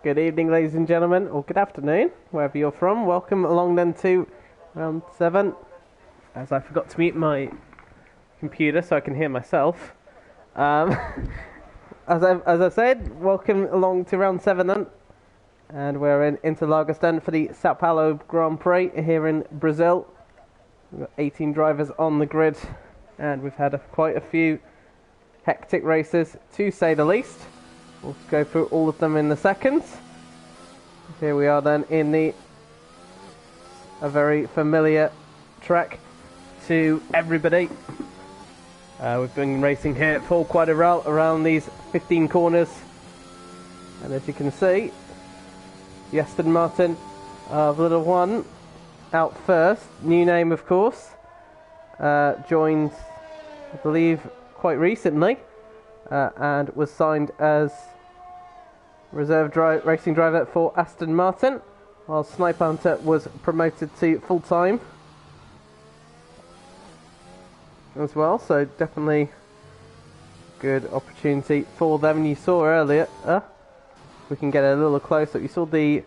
Good evening, ladies and gentlemen, or good afternoon, wherever you're from. Welcome along then to round 7. As I forgot to mute my computer so I can hear myself. As I said, welcome along to round 7 then. And we're in Interlagos then for the Sao Paulo Grand Prix here in Brazil. We've got 18 drivers on the grid, and we've had quite a few hectic races, to say the least. We'll go through all of them in a second. Here we are then in a very familiar track to everybody. We've been racing here for quite a while around these 15 corners. And as you can see, the Aston Martin of Little One out first. New name, of course. Joined, I believe, quite recently. And was signed as reserve racing driver for Aston Martin, while Sniper Hunter was promoted to full-time as well, so definitely good opportunity for them. And you saw earlier, we can get a little closer, you saw the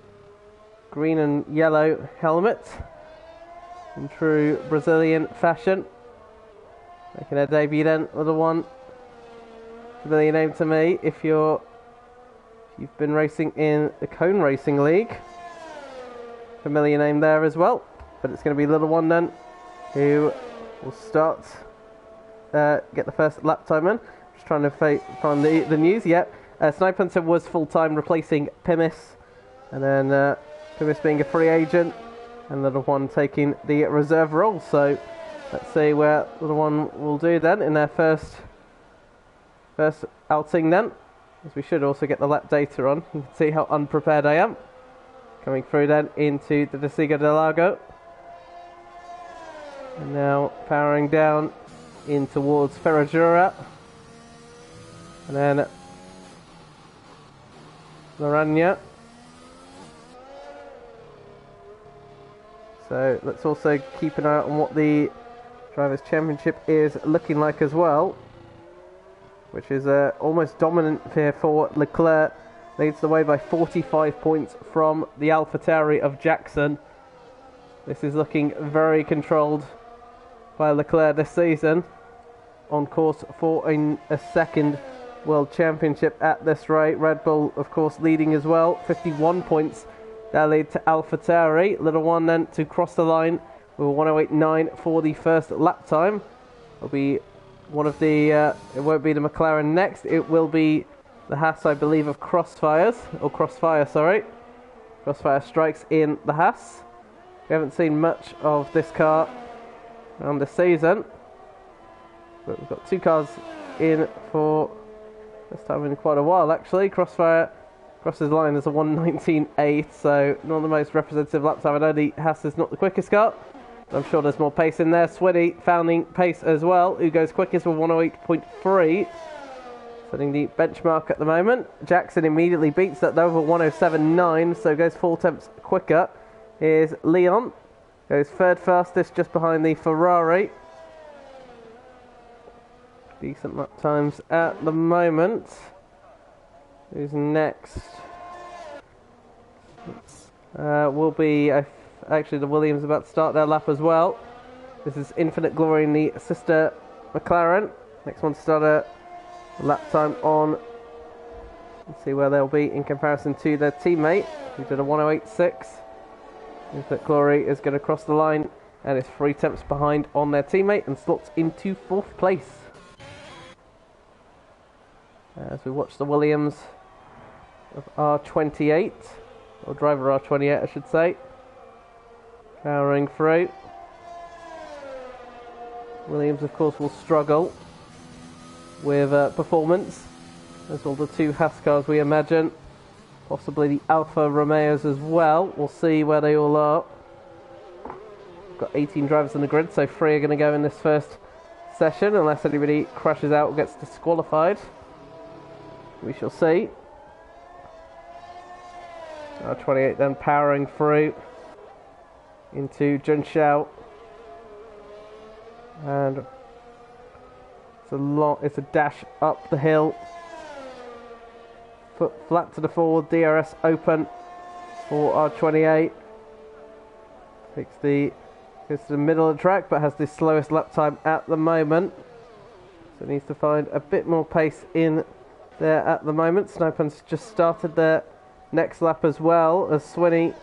green and yellow helmet in true Brazilian fashion, making their debut then. Little One, familiar name to me if you've been racing in the Cone Racing League. Familiar name there as well. But it's going to be Little One then, who will start, get the first lap time in. Just trying to find the news. Yep. Sniper Hunter was full-time, replacing Pimis. And then Pimis being a free agent, and Little One taking the reserve role. So let's see where Little One will do then in their first outing then. As we should also get the lap data on. You can see how unprepared I am. Coming through then into the Desciga del Lago. And now powering down in towards Ferragura. And then Lorania. So let's also keep an eye on what the Drivers' Championship is looking like as well, which is almost dominant here for Leclerc. Leads the way by 45 points from the AlphaTauri of Jackson. This is looking very controlled by Leclerc this season. On course for a second World Championship at this rate. Red Bull, of course, leading as well. 51 points. That lead to AlphaTauri. Little One then to cross the line with 1:08.9 for the first lap time. It'll be one of the, it won't be the McLaren next, it will be the Haas, I believe, of Crossfire, sorry. Crossfire strikes in the Haas. We haven't seen much of this car around the season, but we've got two cars in for this time in quite a while actually. Crossfire crosses the line as a 1:19.8, so not the most representative lap time. I know the Haas is not the quickest car, I'm sure there's more pace in there. Swinny founding pace as well, who goes quickest with 1:08.3, setting the benchmark at the moment. Jackson immediately beats that though with 1:07.9, so goes 4 tenths quicker. Here's Leon, goes third fastest just behind the Ferrari. Decent lap times at the moment. Who's next? Will be actually the Williams about to start their lap as well. This is Infinite Glory in the sister McLaren. Next one to start a lap time on. Let's see where they'll be in comparison to their teammate, who did a 1:08.6. Infinite Glory is going to cross the line and is 3 tenths behind on their teammate and slots into 4th place. As we watch the Williams of R28, or driver R28 I should say, powering through. Williams, of course, will struggle with performance, as will the two Haas cars, we imagine. Possibly the Alfa Romeos as well. We'll see where they all are. We've got 18 drivers on the grid, so 3 are going to go in this first session, unless anybody crashes out or gets disqualified. We shall see. R28 then powering through into Junshao, and it's a dash up the hill foot flat to the forward, DRS open for R28. Goes to the middle of the track, but has the slowest lap time at the moment. So needs to find a bit more pace in there at the moment. Sniper's just started their next lap as well, as Swinney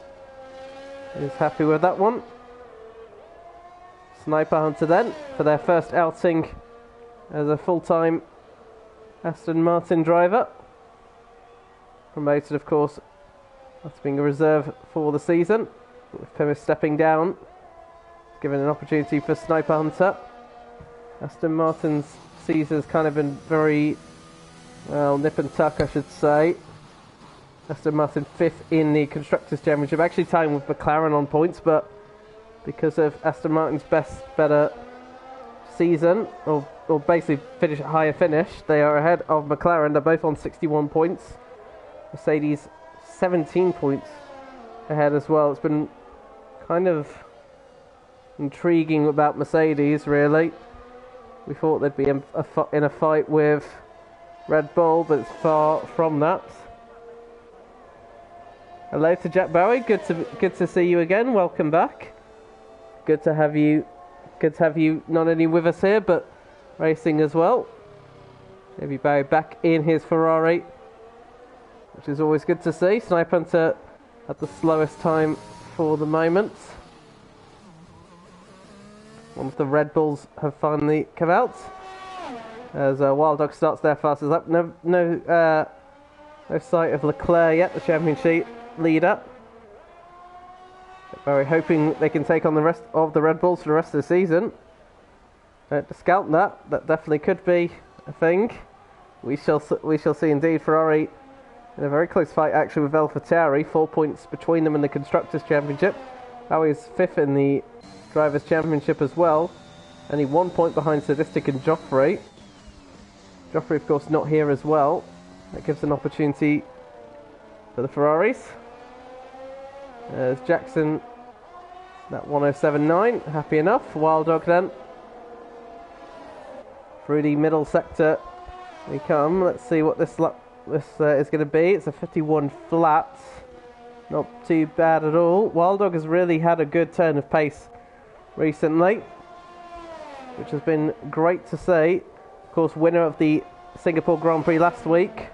is happy with that one. Sniper Hunter then, for their first outing as a full-time Aston Martin driver. Promoted, of course, after being a reserve for the season, with Plymouth stepping down, giving an opportunity for Sniper Hunter. Aston Martin's season's kind of been very, well, nip and tuck, I should say. Aston Martin 5th in the Constructors' Championship, actually tying with McLaren on points, but because of Aston Martin's better season, or basically higher finish, they are ahead of McLaren. They're both on 61 points. Mercedes 17 points ahead as well. It's been kind of intriguing about Mercedes, really. We thought they'd be in a fight with Red Bull, but it's far from that. Hello to Jack Bowie. Good to see you again. Welcome back. Good to have you not only with us here, but racing as well. Maybe Bowie back in his Ferrari, which is always good to see. Sniper Hunter at the slowest time for the moment. One of the Red Bulls have finally come out, as Wild Dog starts their fastest lap. No sight of Leclerc yet, the championship leader. Very hoping they can take on the rest of the Red Bulls for the rest of the season. Discount that definitely could be a thing. We shall see indeed. Ferrari in a very close fight actually with AlphaTauri, 4 points between them in the Constructors' Championship. Bowie's 5th in the Drivers' Championship as well. Only 1 point behind Sadistic and Joffrey. Joffrey, of course, not here as well. That gives an opportunity for the Ferraris. There's Jackson, that 107.9, happy enough. Wild Dog then. Through the middle sector we come. Let's see what this is going to be. It's a 51 flat. Not too bad at all. Wild Dog has really had a good turn of pace recently, which has been great to see. Of course, winner of the Singapore Grand Prix last week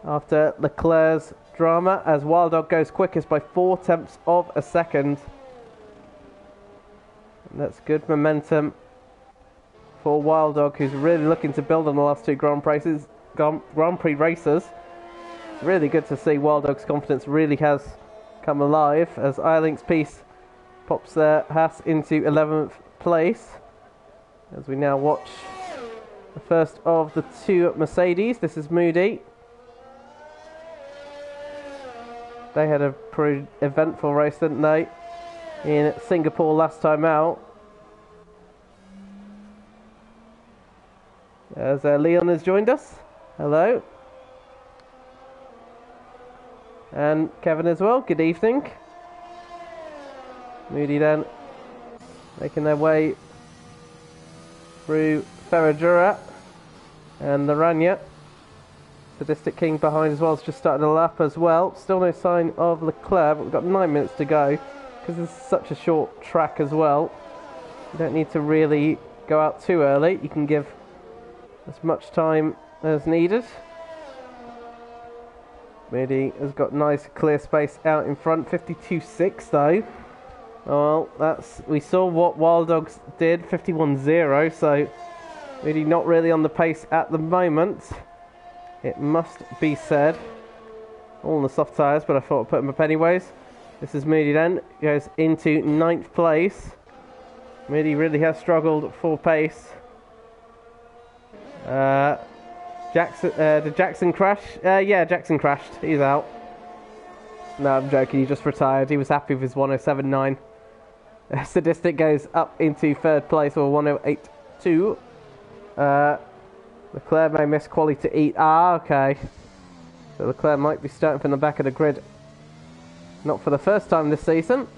after Leclerc's drama, as Wild Dog goes quickest by 0.4 of a second. And that's good momentum for Wild Dog, who's really looking to build on the last two Grand Prix races. It's really good to see Wild Dog's confidence really has come alive, as Eiling's piece pops their Haas into 11th place, as we now watch the first of the two Mercedes. This is Moody. They had a pretty eventful race, didn't they, in Singapore last time out. As Leon has joined us. Hello. And Kevin as well. Good evening. Moody then making their way through Ferradura and Laranya. Sadistic King behind as well, has just started a lap as well. Still no sign of Leclerc, but we've got 9 minutes to go, because this is such a short track as well. You don't need to really go out too early. You can give as much time as needed. Moody has got nice clear space out in front. 52.6 though. Well, we saw what Wild Dogs did, 51.0, so Moody not really on the pace at the moment, it must be said. All on the soft tyres, but I thought I'd put them up anyways. This is Moody then, goes into 9th place. Moody really has struggled for pace. Did Jackson crash? Yeah, Jackson crashed. He's out. No, I'm joking. He just retired. He was happy with his 107.9. Sadistic goes up into 3rd place, or 108.2. Leclerc may miss quali to eat. Okay. So Leclerc might be starting from the back of the grid. Not for the first time this season.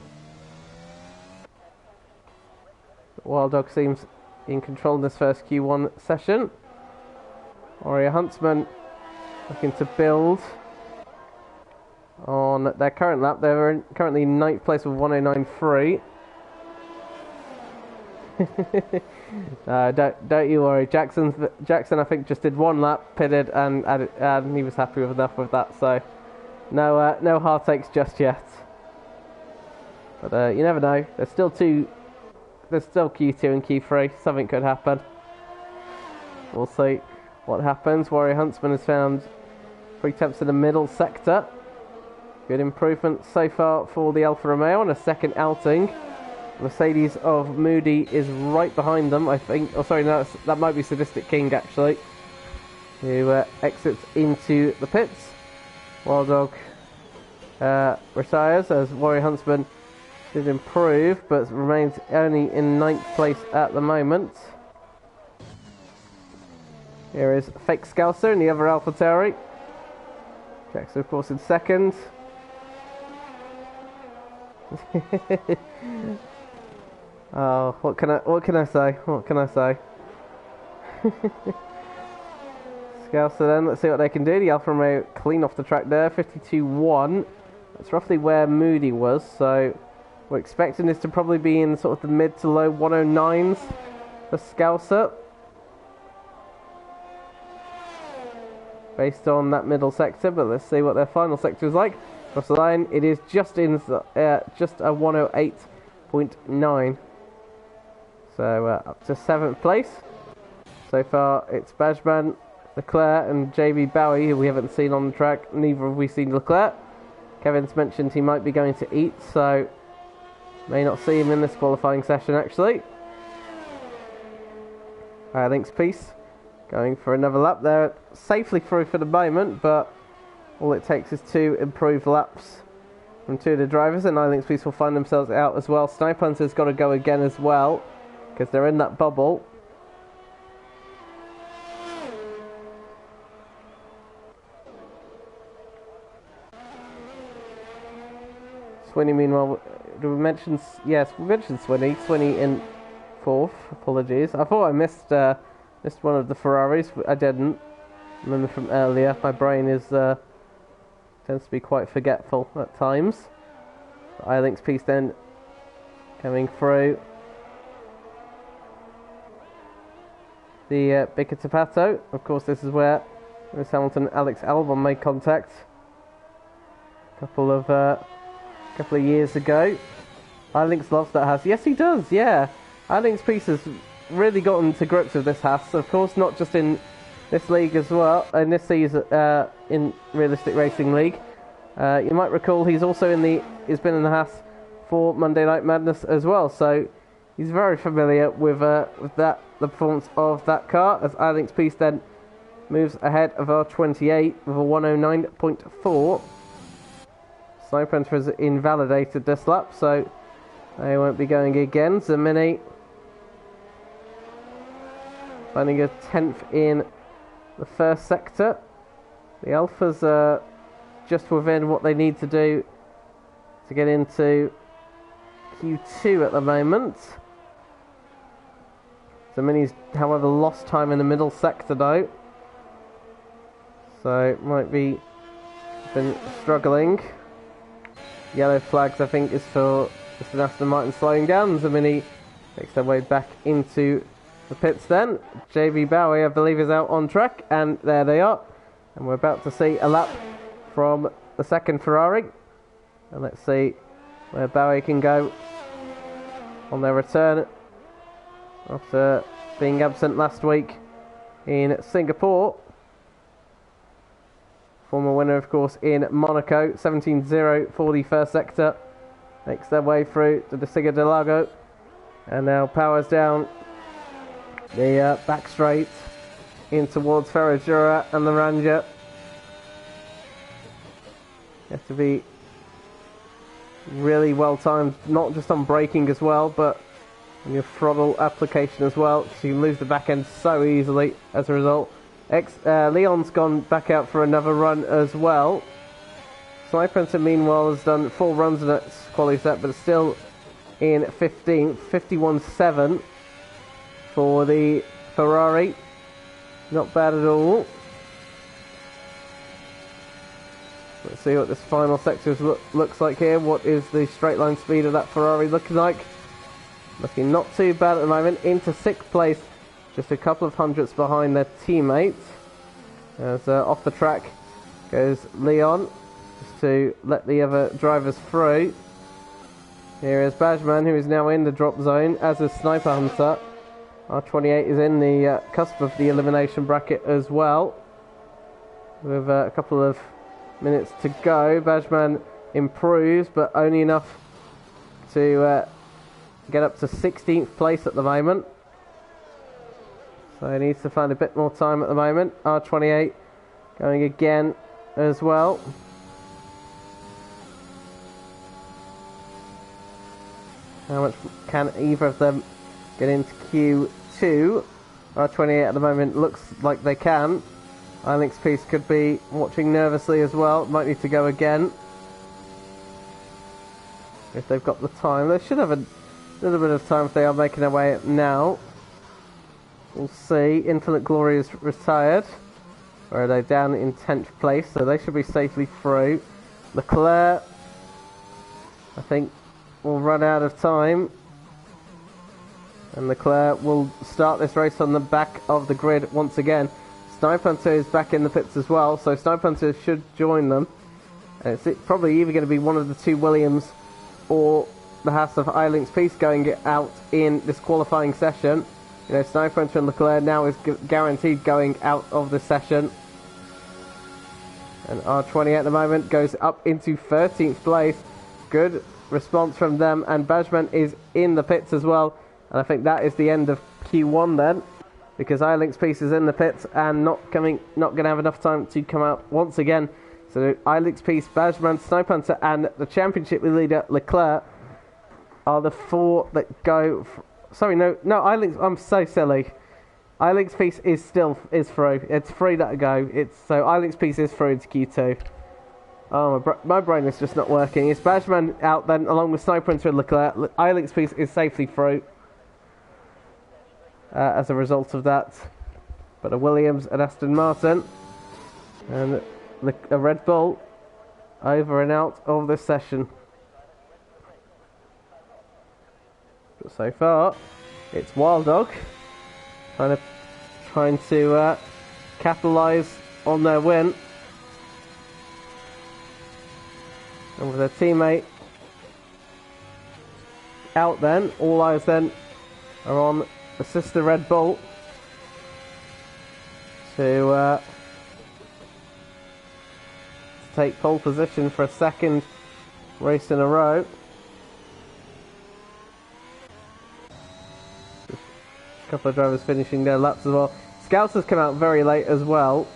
Wild Dog seems in control in this first Q1 session. Aurea Huntsman looking to build on their current lap. They're currently in 9th place with 109.3. Don't you worry. Jackson, I think, just did 1 lap, pitted, and he was happy with enough with that. So no heartaches just yet. But you never know. There's still Q2 and Q3. Something could happen. We'll see what happens. Warrior Huntsman has found 3 tenths in the middle sector. Good improvement so far for the Alfa Romeo on a second outing. Mercedes of Moody is right behind them, I think. Oh, sorry, no, that might be Sadistic King, actually, who exits into the pits. Wild Dog retires as Warrior Huntsman did improve, but remains only in 9th place at the moment. Here is Fake Scouser in the other AlphaTauri. Jackson, of course, in 2nd. Oh, what can I say? What can I say? Scouser then, let's see what they can do. The Alfa Romeo clean off the track there, 52.1. That's roughly where Moody was, so we're expecting this to probably be in sort of the mid to low 109s for Scouser. Based on that middle sector, but let's see what their final sector is like. Across the line, it is just a 108.9. So up to 7th place. So far, it's Bajman, Leclerc, and JB Bowie, who we haven't seen on the track. Neither have we seen Leclerc. Kevin's mentioned he might be going to eat, so may not see him in this qualifying session, actually. Thanks, Peace. Going for another lap there. Safely through for the moment, but all it takes is 2 improved laps from 2 of the drivers, and I think Peace will find themselves out as well. Snipe Hunter's got to go again as well, because they're in that bubble. Swinney, meanwhile, did we mention? Yes, we mentioned Swinney. Swinney in 4th. Apologies. I thought I missed one of the Ferraris. I didn't. Remember from earlier. My brain tends to be quite forgetful at times. I-Link's piece then coming through the Bica Tapato. Of course, this is where Lewis Hamilton and Alex Albon made contact a couple of years ago. I-Link's loves that Haas. Yes, he does. Yeah, I-Link's piece has really gotten to grips with this Haas. Of course, not just in this league as well, in this season, in Realistic Racing League. You might recall he's also he's been in the Haas for Monday Night Madness as well, so he's very familiar with the performance of that car, as I-Link's piece then moves ahead of R28 with a 109.4. Sniper Hunter has invalidated this lap, so they won't be going again. Zamini finding a 10th in the first sector. The Alphas are just within what they need to do to get into Q2 at the moment. Zamini's, however, lost time in the middle sector though, so might be been struggling. Yellow flags, I think, is for Mr. Aston Martin slowing down. Zamini makes their way back into the pits then. JB Bowie, I believe, is out on track, and there they are. And we're about to see a lap from the second Ferrari. And let's see where Bowie can go on their return after being absent last week in Singapore. Former winner, of course, in Monaco. 17-0 for the first sector. Makes their way through to the Siga de Lago. And now powers down the back straight in towards Ferragura and the Ranger. You have to be really well timed, not just on braking as well, but on your throttle application as well, so you can lose the back end so easily as a result. Leon's gone back out for another run as well. Sniper Hunter, meanwhile, has done 4 runs in its quality set, but it's still in 15th, 51.7 for the Ferrari. Not bad at all. Let's see what this final sector looks like here. What is the straight line speed of that Ferrari looking like? Looking not too bad at the moment. Into 6th place, just a couple of hundredths behind their teammates. As off the track goes Leon, just to let the other drivers through. Here is Bajman, who is now in the drop zone, as is Sniper Hunter. R28 is in the cusp of the elimination bracket as well, with a couple of minutes to go. Bajman improves, but only enough to get up to 16th place at the moment. So he needs to find a bit more time at the moment. R28 going again as well. How much can either of them get into Q2? R28 at the moment looks like they can. Alex Peace could be watching nervously as well. Might need to go again if they've got the time. They should have a little bit of time if they are making their way up now. We'll see. Infinite Glory is retired. Or are they down in 10th place? So they should be safely through. Leclerc, I think, will run out of time. And Leclerc will start this race on the back of the grid once again. Sniper Hunter is back in the pits as well, so Sniper Hunter should join them. And it's probably either going to be one of the two Williams or the House of Eiling's Peace going out in this qualifying session. You know, Sniper Hunter and Leclerc now is guaranteed going out of the session. And R20 at the moment goes up into 13th place. Good response from them, and Bajman is in the pits as well. And I think that is the end of Q1 then, because Eiling's Peace is in the pits and not going to have enough time to come out once again. So Eiling's Peace, Bajman, Sniper Hunter, and the championship leader Leclerc are the four that go. Sorry, no, Eiling's. I'm so silly. Eiling's Peace is through. It's 3 that go. So Eiling's Peace is through into Q2. Oh, my brain is just not working. It's Bajman out then, along with Sniper Hunter and Leclerc. Eiling's Peace is safely through as a result of that. But a Williams and Aston Martin and a Red Bull over and out of this session. But so far, it's Wild Dog trying to capitalise on their win. And with their teammate out then, all eyes then are on the sister Red Bull to take pole position for a second race in a row. A couple of drivers finishing their laps as well. Scouser's come out very late as well.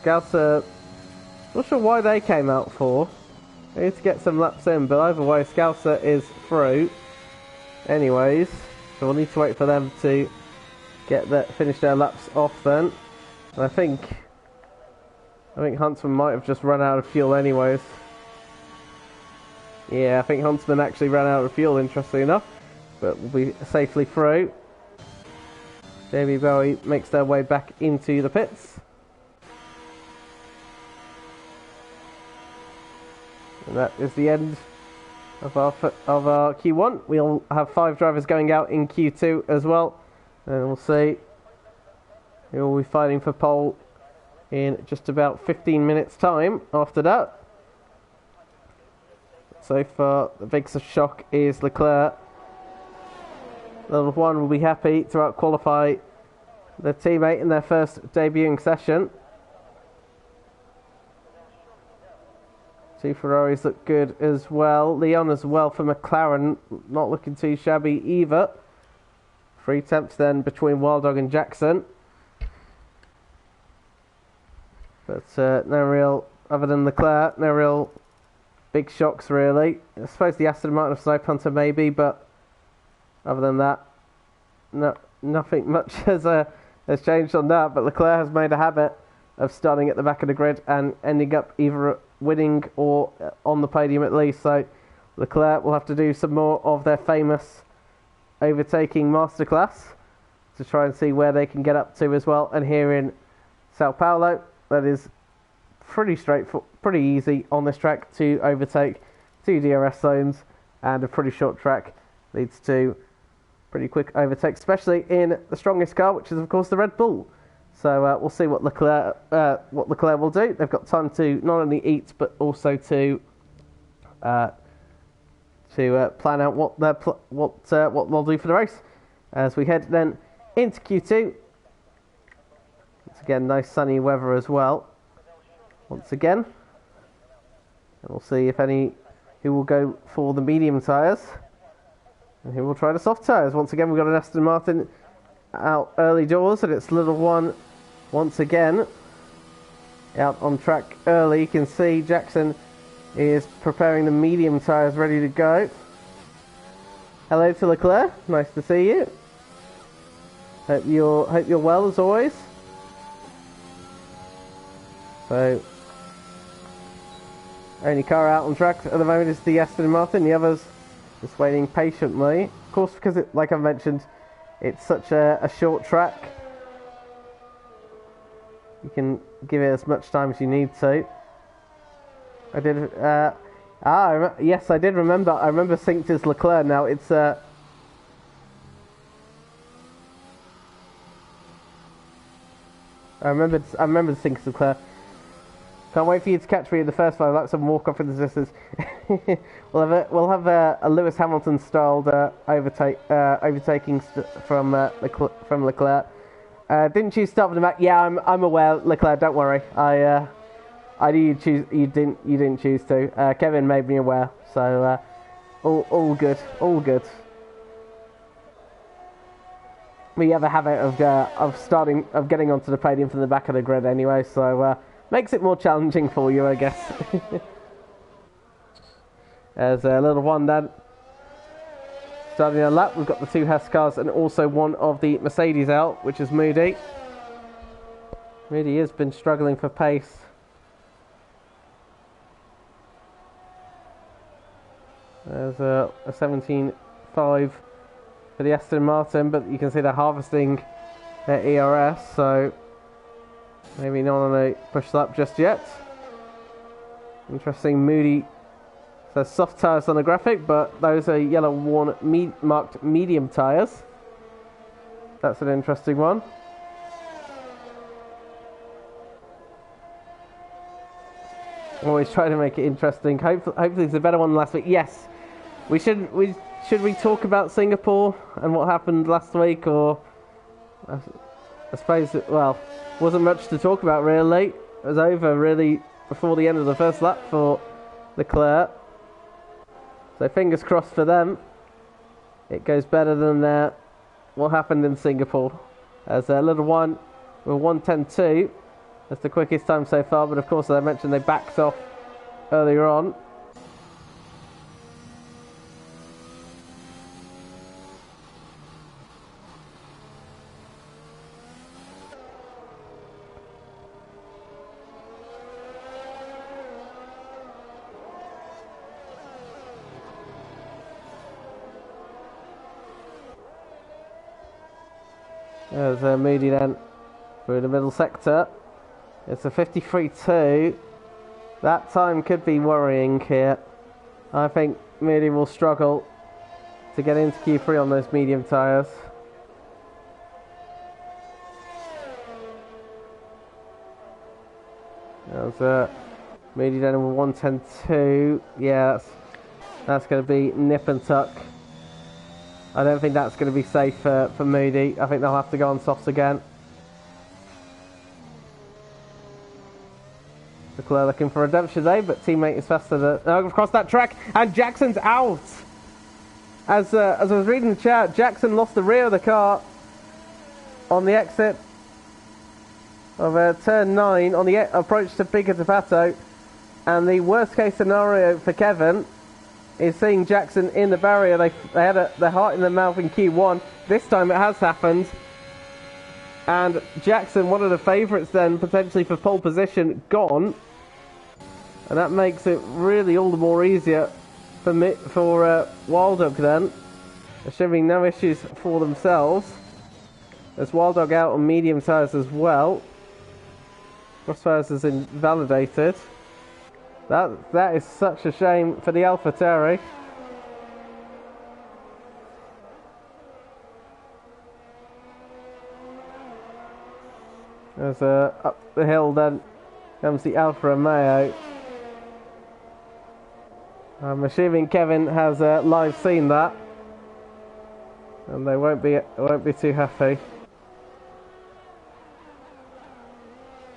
Scouser, not sure why they came out for. They need to get some laps in, but either way, Scouser is through. Anyways, so we'll need to wait for them to finish their laps off then. And I think Huntsman might have just run out of fuel anyways. Yeah, I think Huntsman actually ran out of fuel, interestingly enough. But we'll be safely through. Jamie Bowie makes their way back into the pits. And that is the end of our Q1. We'll have 5 drivers going out in Q2 as well. And we'll see who will be fighting for pole in just about 15 minutes time after that. So far, the biggest shock is Leclerc. Level 1 will be happy to out-qualify their teammate in their first debuting session. 2 Ferraris look good as well. Leon as well for McLaren, not looking too shabby either. 3 temps then between Wild Dog and Jackson. But no real, other than Leclerc, no real big shocks really. I suppose the Aston Martin of Sniper Hunter maybe, but other than that, nothing much has changed on that. But Leclerc has made a habit of starting at the back of the grid and ending up either winning or on the podium at least. So Leclerc will have to do some more of their famous overtaking masterclass to try and see where they can get up to as well. And here in Sao Paulo, that is pretty straightforward. pretty easy on this track to overtake 2 DRS zones, and a pretty short track leads to pretty quick overtake, especially in the strongest car, which is of course the Red Bull. So we'll see what Leclerc will do. They've got time to not only eat but also to plan out what they'll do for the race. As we head then into Q2. Once again, nice sunny weather as well. Once again, and we'll see if who will go for the medium tyres and who will try the soft tyres. Once again, we've got an Aston Martin out early doors, and it's little one once again out on track early. You can see Jackson is preparing the medium tyres ready to go. Hello to Leclerc, nice to see you. Hope you're well as always. So, only car out on track at the moment is the Aston Martin. The others just waiting patiently. Of course, because like I've mentioned, it's such a short track. You can give it as much time as you need to. I did. Yes, I did remember. I remember synced as Leclerc. Now it's. I remembered synced as Leclerc. Can't wait for you to catch me in the first 5 laps and walk off in the distance. we'll have a Lewis Hamilton styled overtaking from Leclerc. Didn't choose to start from the back. Yeah, I'm aware, Leclerc. Don't worry. I knew you didn't choose to. Kevin made me aware. So all good. We have a habit of getting onto the podium from the back of the grid anyway. So. Makes it more challenging for you, I guess. There's a little one then. Starting a lap, we've got the 2 Hess cars and also one of the Mercedes out, which is Moody. Moody has been struggling for pace. There's a 17.5 for the Aston Martin, but you can see they're harvesting their ERS, so maybe not on a push lap just yet. Interesting, Moody says soft tyres on the graphic, but those are yellow worn marked medium tyres. That's an interesting one. Always try to make it interesting. Hopefully it's a better one than last week. Yes, should we talk about Singapore and what happened last week, or I suppose wasn't much to talk about really. It was over really before the end of the first lap for Leclerc. So fingers crossed for them. It goes better than what happened in Singapore. As a little one with 1:10.2. That's the quickest time so far, but of course, as I mentioned, they backed off earlier on. There's Moody then through the middle sector. It's a 53.2. That time could be worrying here. I think Moody will struggle to get into Q3 on those medium tyres. There's Moody then with 1:10.2. Yeah, that's going to be nip and tuck. I don't think that's going to be safe for Moody. I think they'll have to go on softs again. Leclerc looking for redemption today, but teammate is faster across that track, and Jackson's out. As I was reading the chat, Jackson lost the rear of the car on the exit of turn 9 on the approach to Pico de Pato, and the worst case scenario for Kevin is seeing Jackson in the barrier. They had their heart in their mouth in Q1. This time it has happened. And Jackson, one of the favourites then, potentially for pole position, gone. And that makes it really all the more easier for Wild Dog then. Assuming no issues for themselves. There's Wild Dog out on medium tyres as well. Crossfires is invalidated. That is such a shame for the AlphaTauri. As up the hill then comes the Alfa Romeo. I'm assuming Kevin has live seen that, and they won't be too happy.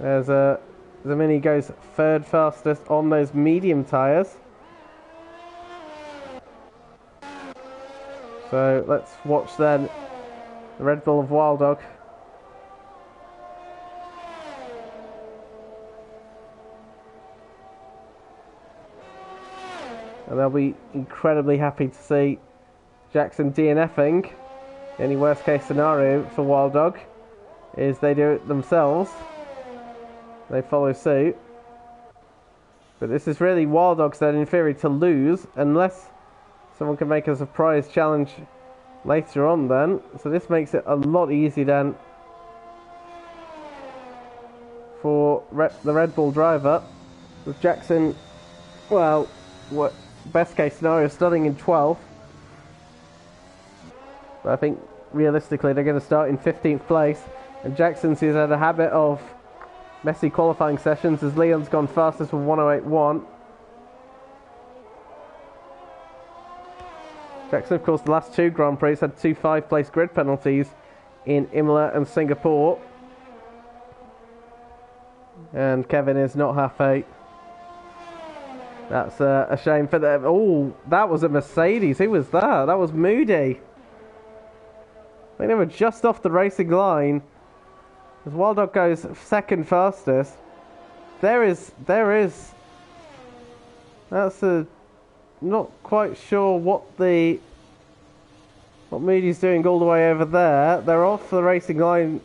As Zamini goes third fastest on those medium tyres. So let's watch then the Red Bull of Wild Dog. And they'll be incredibly happy to see Jackson DNFing. The only worst case scenario for Wild Dog is they do it themselves. They follow suit. But this is really Wild Dog's then in theory to lose, unless someone can make a surprise challenge later on then. So this makes it a lot easier then for the Red Bull driver. With Jackson, well, what best case scenario starting in 12th. But I think realistically they're going to start in 15th place. And Jackson's who's had a habit of messy qualifying sessions as Leon's gone fastest with 108.1. Jackson, of course, the last two Grand Prix had 2 5-place grid penalties in Imola and Singapore. And Kevin is not happy. That's a shame for them. Oh, that was a Mercedes. Who was that? That was Moody. They were just off the racing line. As Wild Dog goes second fastest. There is. That's a. Not quite sure what Moody's doing all the way over there. They're off the racing line,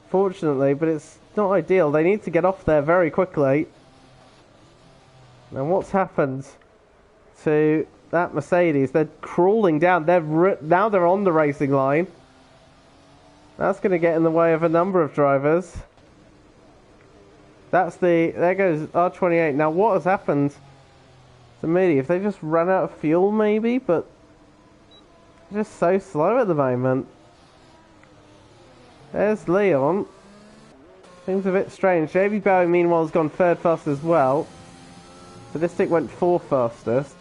fortunately, but it's not ideal. They need to get off there very quickly. And what's happened to that Mercedes? They're crawling down. Now they're on the racing line. That's going to get in the way of a number of drivers. There goes R28. Now what has happened to Moody? If they just run out of fuel maybe, but they're just so slow at the moment. There's Leon. Seems a bit strange. JB Bowie meanwhile has gone third fast as well. Realistic went fourth fastest.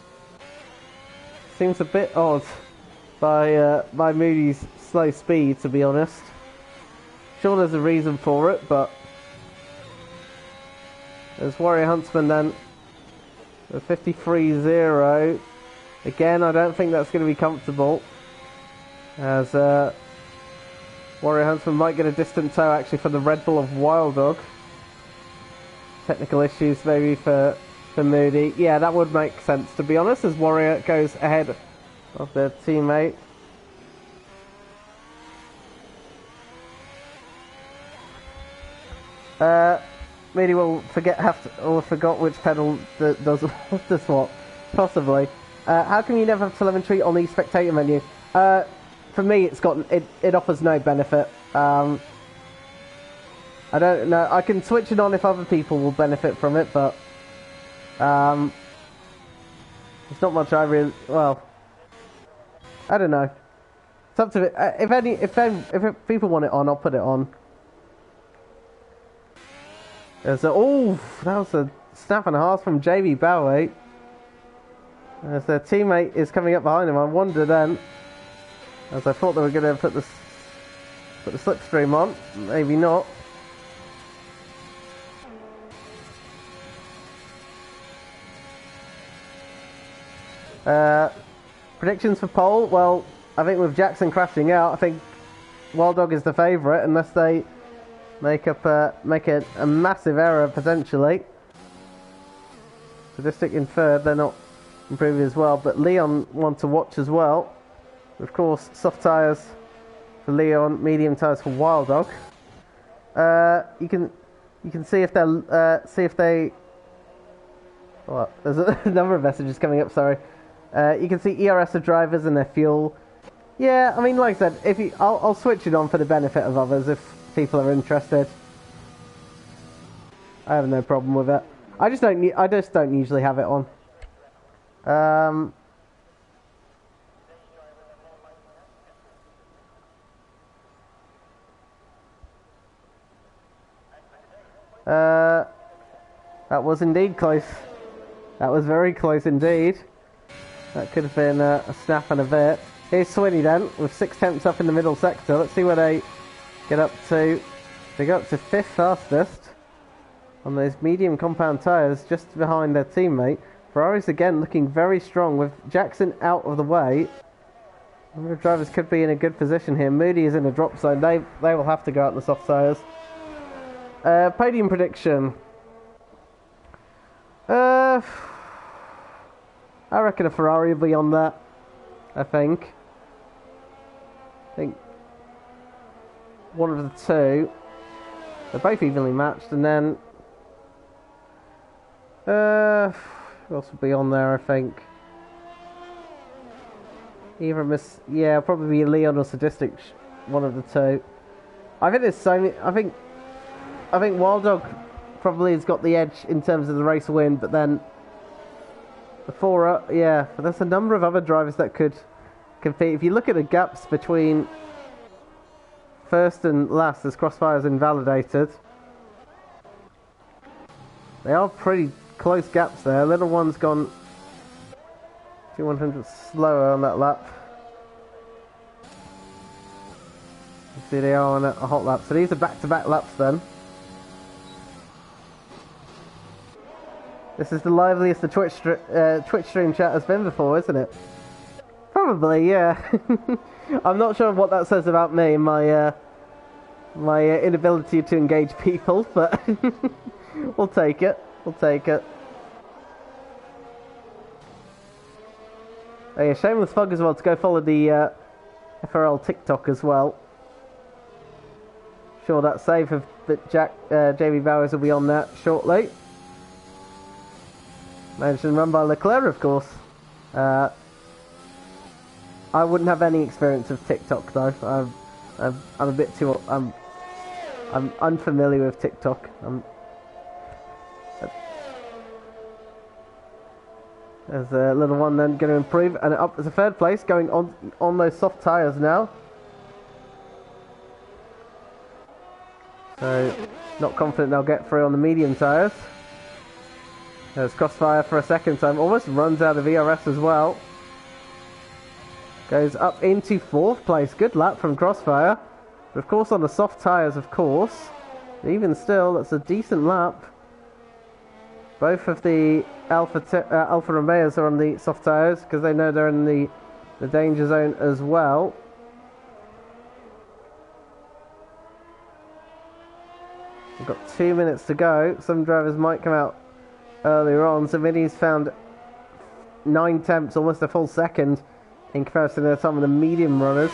Seems a bit odd by Moody's slow speed, to be honest. Sure, there's a reason for it, but there's Warrior Huntsman then. The 53.0. Again, I don't think that's going to be comfortable. As Warrior Huntsman might get a distant tow actually for the Red Bull of Wild Dog. Technical issues maybe for Moody. Yeah, that would make sense, to be honest, as Warrior goes ahead of their teammate. Moody will forgot which pedal does what, possibly. How come you never have telemetry on the spectator menu? For me, it offers no benefit. I don't know. I can switch it on if other people will benefit from it, but it's not much I really. Well, I don't know. It's up to it. If people want it on, I'll put it on. That was a snap and a half from JB Bowie. As their teammate is coming up behind him, I wonder then, as I thought they were going to put the slipstream on, maybe not. Predictions for pole? Well, I think with Jackson crashing out, I think Wild Dog is the favourite, unless they make a massive error potentially. Realistic in third, they're not improving as well, but Leon want to watch as well. Of course, soft tyres for Leon, medium tyres for Wild Dog. You can see if they. Well, there's a number of messages coming up. Sorry. You can see ERS of drivers and their fuel. Yeah, I mean, like I said, I'll switch it on for the benefit of others if people are interested. I have no problem with it. I just don't usually have it on. That was indeed close. That was very close indeed. That could have been a snap and a bit. Here's Swinney then, with 6/10 up in the middle sector. Let's see where they get up to. They go up to 5th fastest on those medium compound tyres, just behind their teammate. Ferrari's again looking very strong with Jackson out of the way. A number of drivers could be in a good position here. Moody is in a drop zone. They will have to go out in the soft tyres. Podium prediction. I reckon a Ferrari will be on that. I think one of the two. They're both evenly matched, and then who else will be on there? I think either probably Leon or Sadistic, one of the two. I think there's so many. I think Wild Dog probably has got the edge in terms of the race win, but then but there's a number of other drivers that could compete. If you look at the gaps between first and last, as Crossfire's invalidated, they are pretty close gaps there. Little one's gone 2/100 slower on that lap. You see they are on a hot lap, so these are back-to-back laps then. This is the liveliest the Twitch stream chat has been before, isn't it? Probably, yeah. I'm not sure what that says about me and my inability to engage people, but we'll take it. We'll take it. Oh yeah, shameless plug as well to go follow the FRL TikTok as well. Sure, that save of Jamie Bowers will be on that shortly. Mentioned run by Leclerc, of course. I wouldn't have any experience of TikTok though. I'm a bit too. I'm unfamiliar with TikTok. There's a little one then going to improve, and up as a 3rd place, going on those soft tyres now. So, not confident they'll get through on the medium tyres. There's Crossfire for a second time, almost runs out of ERS as well. Goes up into 4th place. Good lap from Crossfire. But of course on the soft tyres, of course. Even still, that's a decent lap. Both of the Alfa Romeos are on the soft tyres because they know they're in the danger zone as well. We've got 2 minutes to go. Some drivers might come out earlier on. So Vinny's found 9/10, almost a full second in comparison to some of the medium runners.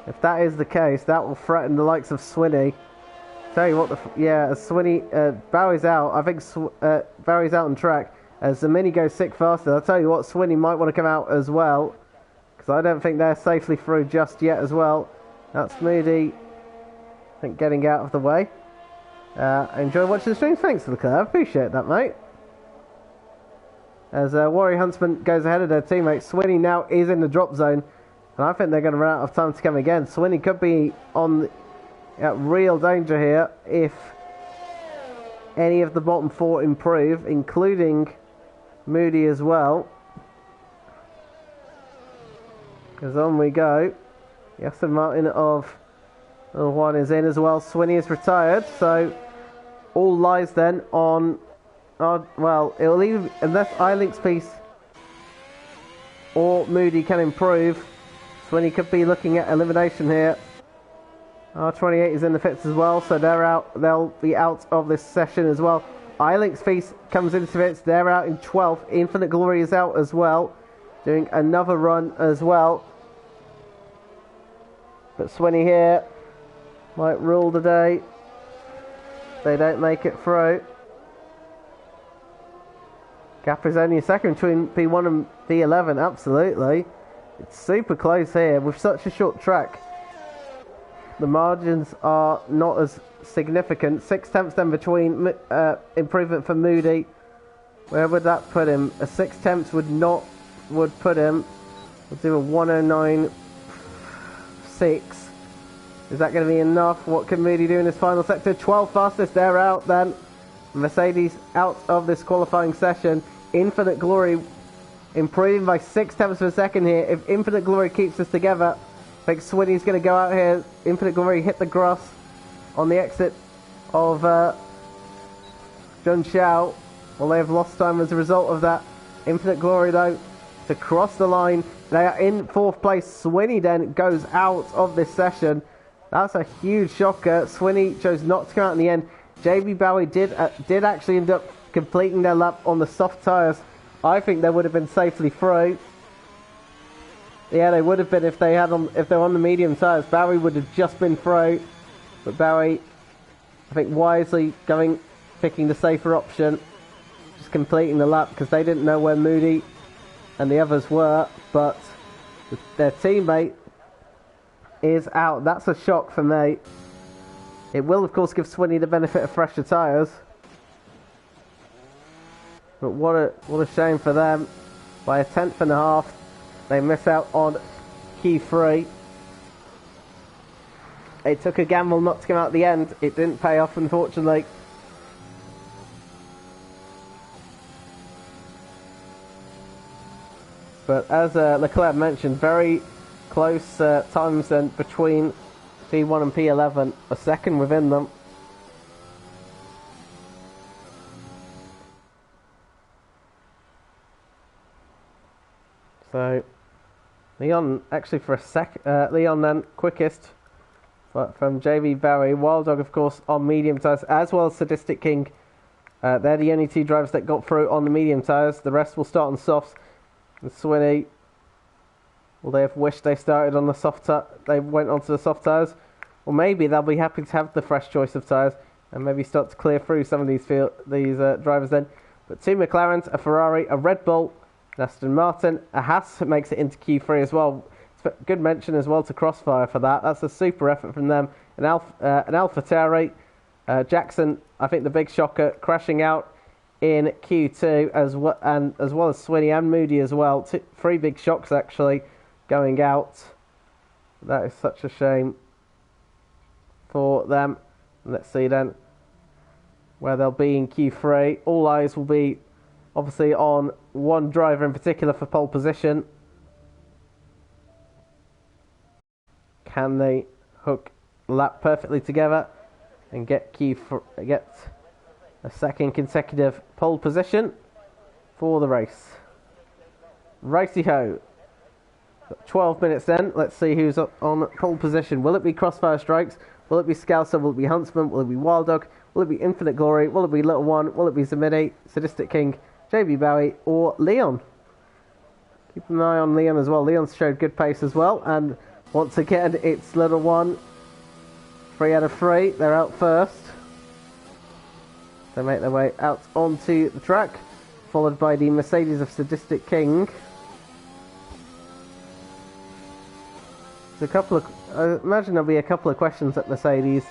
If that is the case, that will threaten the likes of Swinney. Tell you what, as Swinney, Bowie's out. I think Bowie's out on track. As the Mini goes 6 faster, I'll tell you what, Swinney might want to come out as well, because I don't think they're safely through just yet as well. That's Moody, I think, getting out of the way. Enjoy watching the stream. Thanks for the curve. Appreciate that, mate. As Warrior Huntsman goes ahead of their teammate, Swinney now is in the drop zone, and I think they're going to run out of time to come again. Swinney could be on real danger here if any of the bottom 4 improve, including Moody as well. Because on we go. The Aston Martin of Little One is in as well. Swinney is retired, so all lies then on. Well, it'll either, unless iLink's piece or Moody can improve, Swinney could be looking at elimination here. R28 is in the pits as well, so they're out. They'll be out of this session as well. iLink's piece comes into the pits. They're out in 12th. Infinite Glory is out as well, doing another run as well. But Swinney here might rule the day. They don't make it through. Gap is only a second between P1 and P11, absolutely. It's super close here with such a short track. The margins are not as significant. 6/10 then between improvement for Moody Where would that put him? A 6/10 would put him. We'll do a 109.6. Is that going to be enough? What can Moody do in his final sector? 12 fastest, they're out then. Mercedes out of this qualifying session. Infinite Glory improving by 6/10 of a second here. If Infinite Glory keeps this together, I think Swinny's going to go out here. Infinite Glory hit the grass on the exit of John Xiao. Well, they have lost time as a result of that. Infinite Glory, though, to cross the line. They are in 4th place. Swinny then goes out of this session. That's a huge shocker. Swinny chose not to come out in the end. JB Bowie did actually end up completing their lap on the soft tyres. I think they would have been safely through. Yeah, they would have been if they were on the medium tyres. Bowie would have just been through. But Bowie, I think, wisely picking the safer option. Just completing the lap because they didn't know where Moody and the others were. But their teammate is out. That's a shock for me. It will, of course, give Swinny the benefit of fresher tyres. But what a shame for them. By a 1/10.5, they miss out on Q3. It took a gamble not to come out at the end. It didn't pay off, unfortunately. But as Leclerc mentioned, very close times then between P1 and P11, a second within them. So Leon actually for a Leon then quickest from JV Bowie. Wild Dog, of course, on medium tyres, as well as Sadistic King. They're the only two drivers that got through on the medium tyres. The rest will start on softs. And Swinny, well, they have wished they started on the they went onto the soft tyres. Or maybe they'll be happy to have the fresh choice of tyres and maybe start to clear through some of these drivers then. But 2 McLarens, a Ferrari, a Red Bull, an Aston Martin, a Haas makes it into Q3 as well. It's a good mention as well to Crossfire for that. That's a super effort from them. An AlphaTauri, Jackson, I think the big shocker, crashing out in Q2 as well as Swinny and Moody as well. 3 big shocks actually going out. That is such a shame for them. Let's see then where they'll be in Q3. All eyes will be obviously on one driver in particular for pole position. Can they hook the lap perfectly together and get a second consecutive pole position for the race? Righty-ho. 12 minutes then. Let's see who's up on pole position. Will it be Crossfire Strikes? Will it be Scouser? Will it be Huntsman? Will it be Wild Dog? Will it be Infinite Glory? Will it be Little One? Will it be Zamini, Sadistic King, JB Bowie, or Leon? Keep an eye on Leon as well. Leon's showed good pace as well. And once again, it's Little One. 3 out of 3. They're out first. They make their way out onto the track, followed by the Mercedes of Sadistic King. I imagine there'll be a couple of questions at Mercedes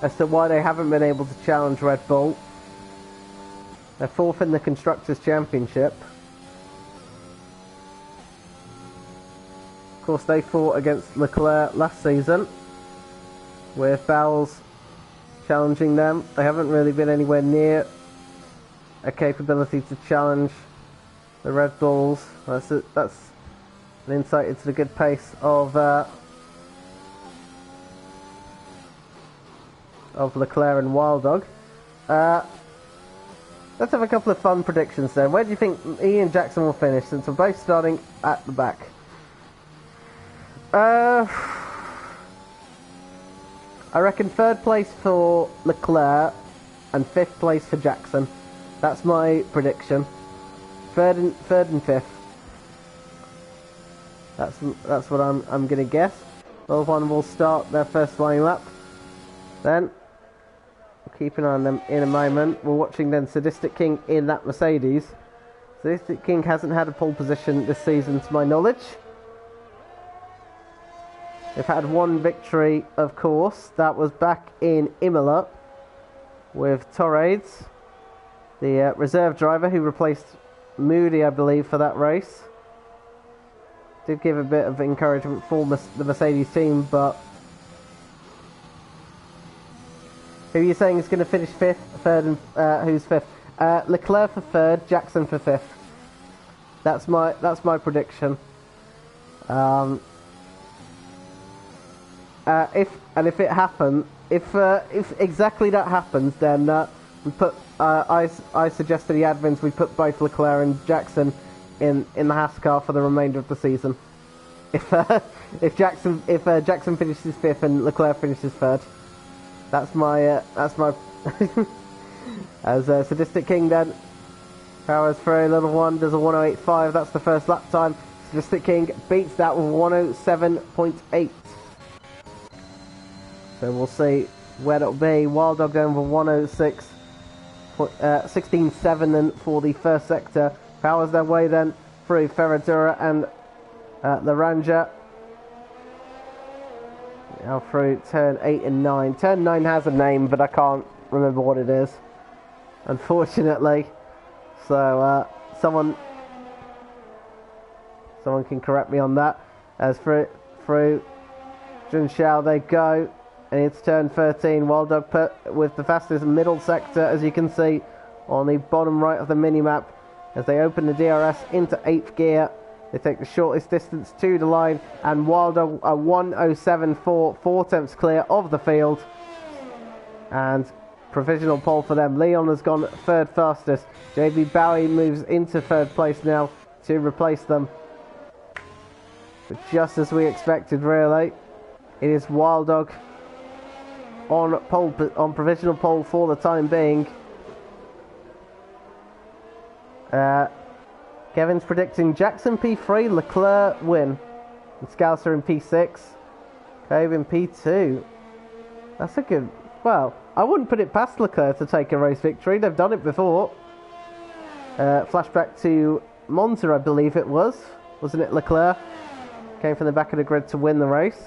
as to why they haven't been able to challenge Red Bull. They're 4th in the Constructors' Championship. Of course, they fought against Leclerc last season, with Bowles challenging them. They haven't really been anywhere near a capability to challenge the Red Bulls. That's an insight into the good pace of Leclerc and Wild Dog. Let's have a couple of fun predictions then. Where do you think Ian Jackson will finish, since we're both starting at the back? I reckon 3rd place for Leclerc and 5th place for Jackson. That's my prediction. Third and 5th. That's what I'm gonna guess. Little One will start their first flying lap. Then we'll keep an eye on them in a moment. We're watching then Sadistic King in that Mercedes. Sadistic King hasn't had a pole position this season to my knowledge. They've had 1 victory, of course. That was back in Imola with Torres. the reserve driver who replaced Moody, I believe, for that race. Did give a bit of encouragement for the Mercedes team, but who are you saying is going to finish fifth, third, and who's fifth? Leclerc for third, Jackson for fifth. That's my prediction. If it happens, if exactly that happens, then we put. I suggest to the admins we put both Leclerc and Jackson in the Haas car for the remainder of the season. If Jackson finishes fifth and Leclerc finishes third, that's my as Sadistic King then. Powers for a little one does a 108.5. That's the first lap time. Sadistic King beats that with 107.8. So we'll see where it'll be. Wild Dog then with 106. 16.7 then for the first sector. Powers their way then through Ferradura and Laranja. Now through turn 8 and 9. Turn 9 has a name, but I can't remember what it is, unfortunately. So someone can correct me on that. As through Junshao they go, and it's turn 13. Wild Dog with the fastest middle sector, as you can see on the bottom right of the minimap. As they open the DRS into 8th gear, they take the shortest distance to the line, and Wild Dog a 107.4, 4 tenths clear of the field, and provisional pole for them. Leon has gone third fastest. JB Bowie moves into third place now to replace them. But just as we expected, really, it is Wild Dog on provisional pole for the time being. Kevin's predicting Jackson P3, Leclerc win, and Scouser in P6, Cove in P2. That's a good. Well, I wouldn't put it past Leclerc to take a race victory. They've done it before. Flashback to Monza, I believe it was. Wasn't it Leclerc? Came from the back of the grid to win the race.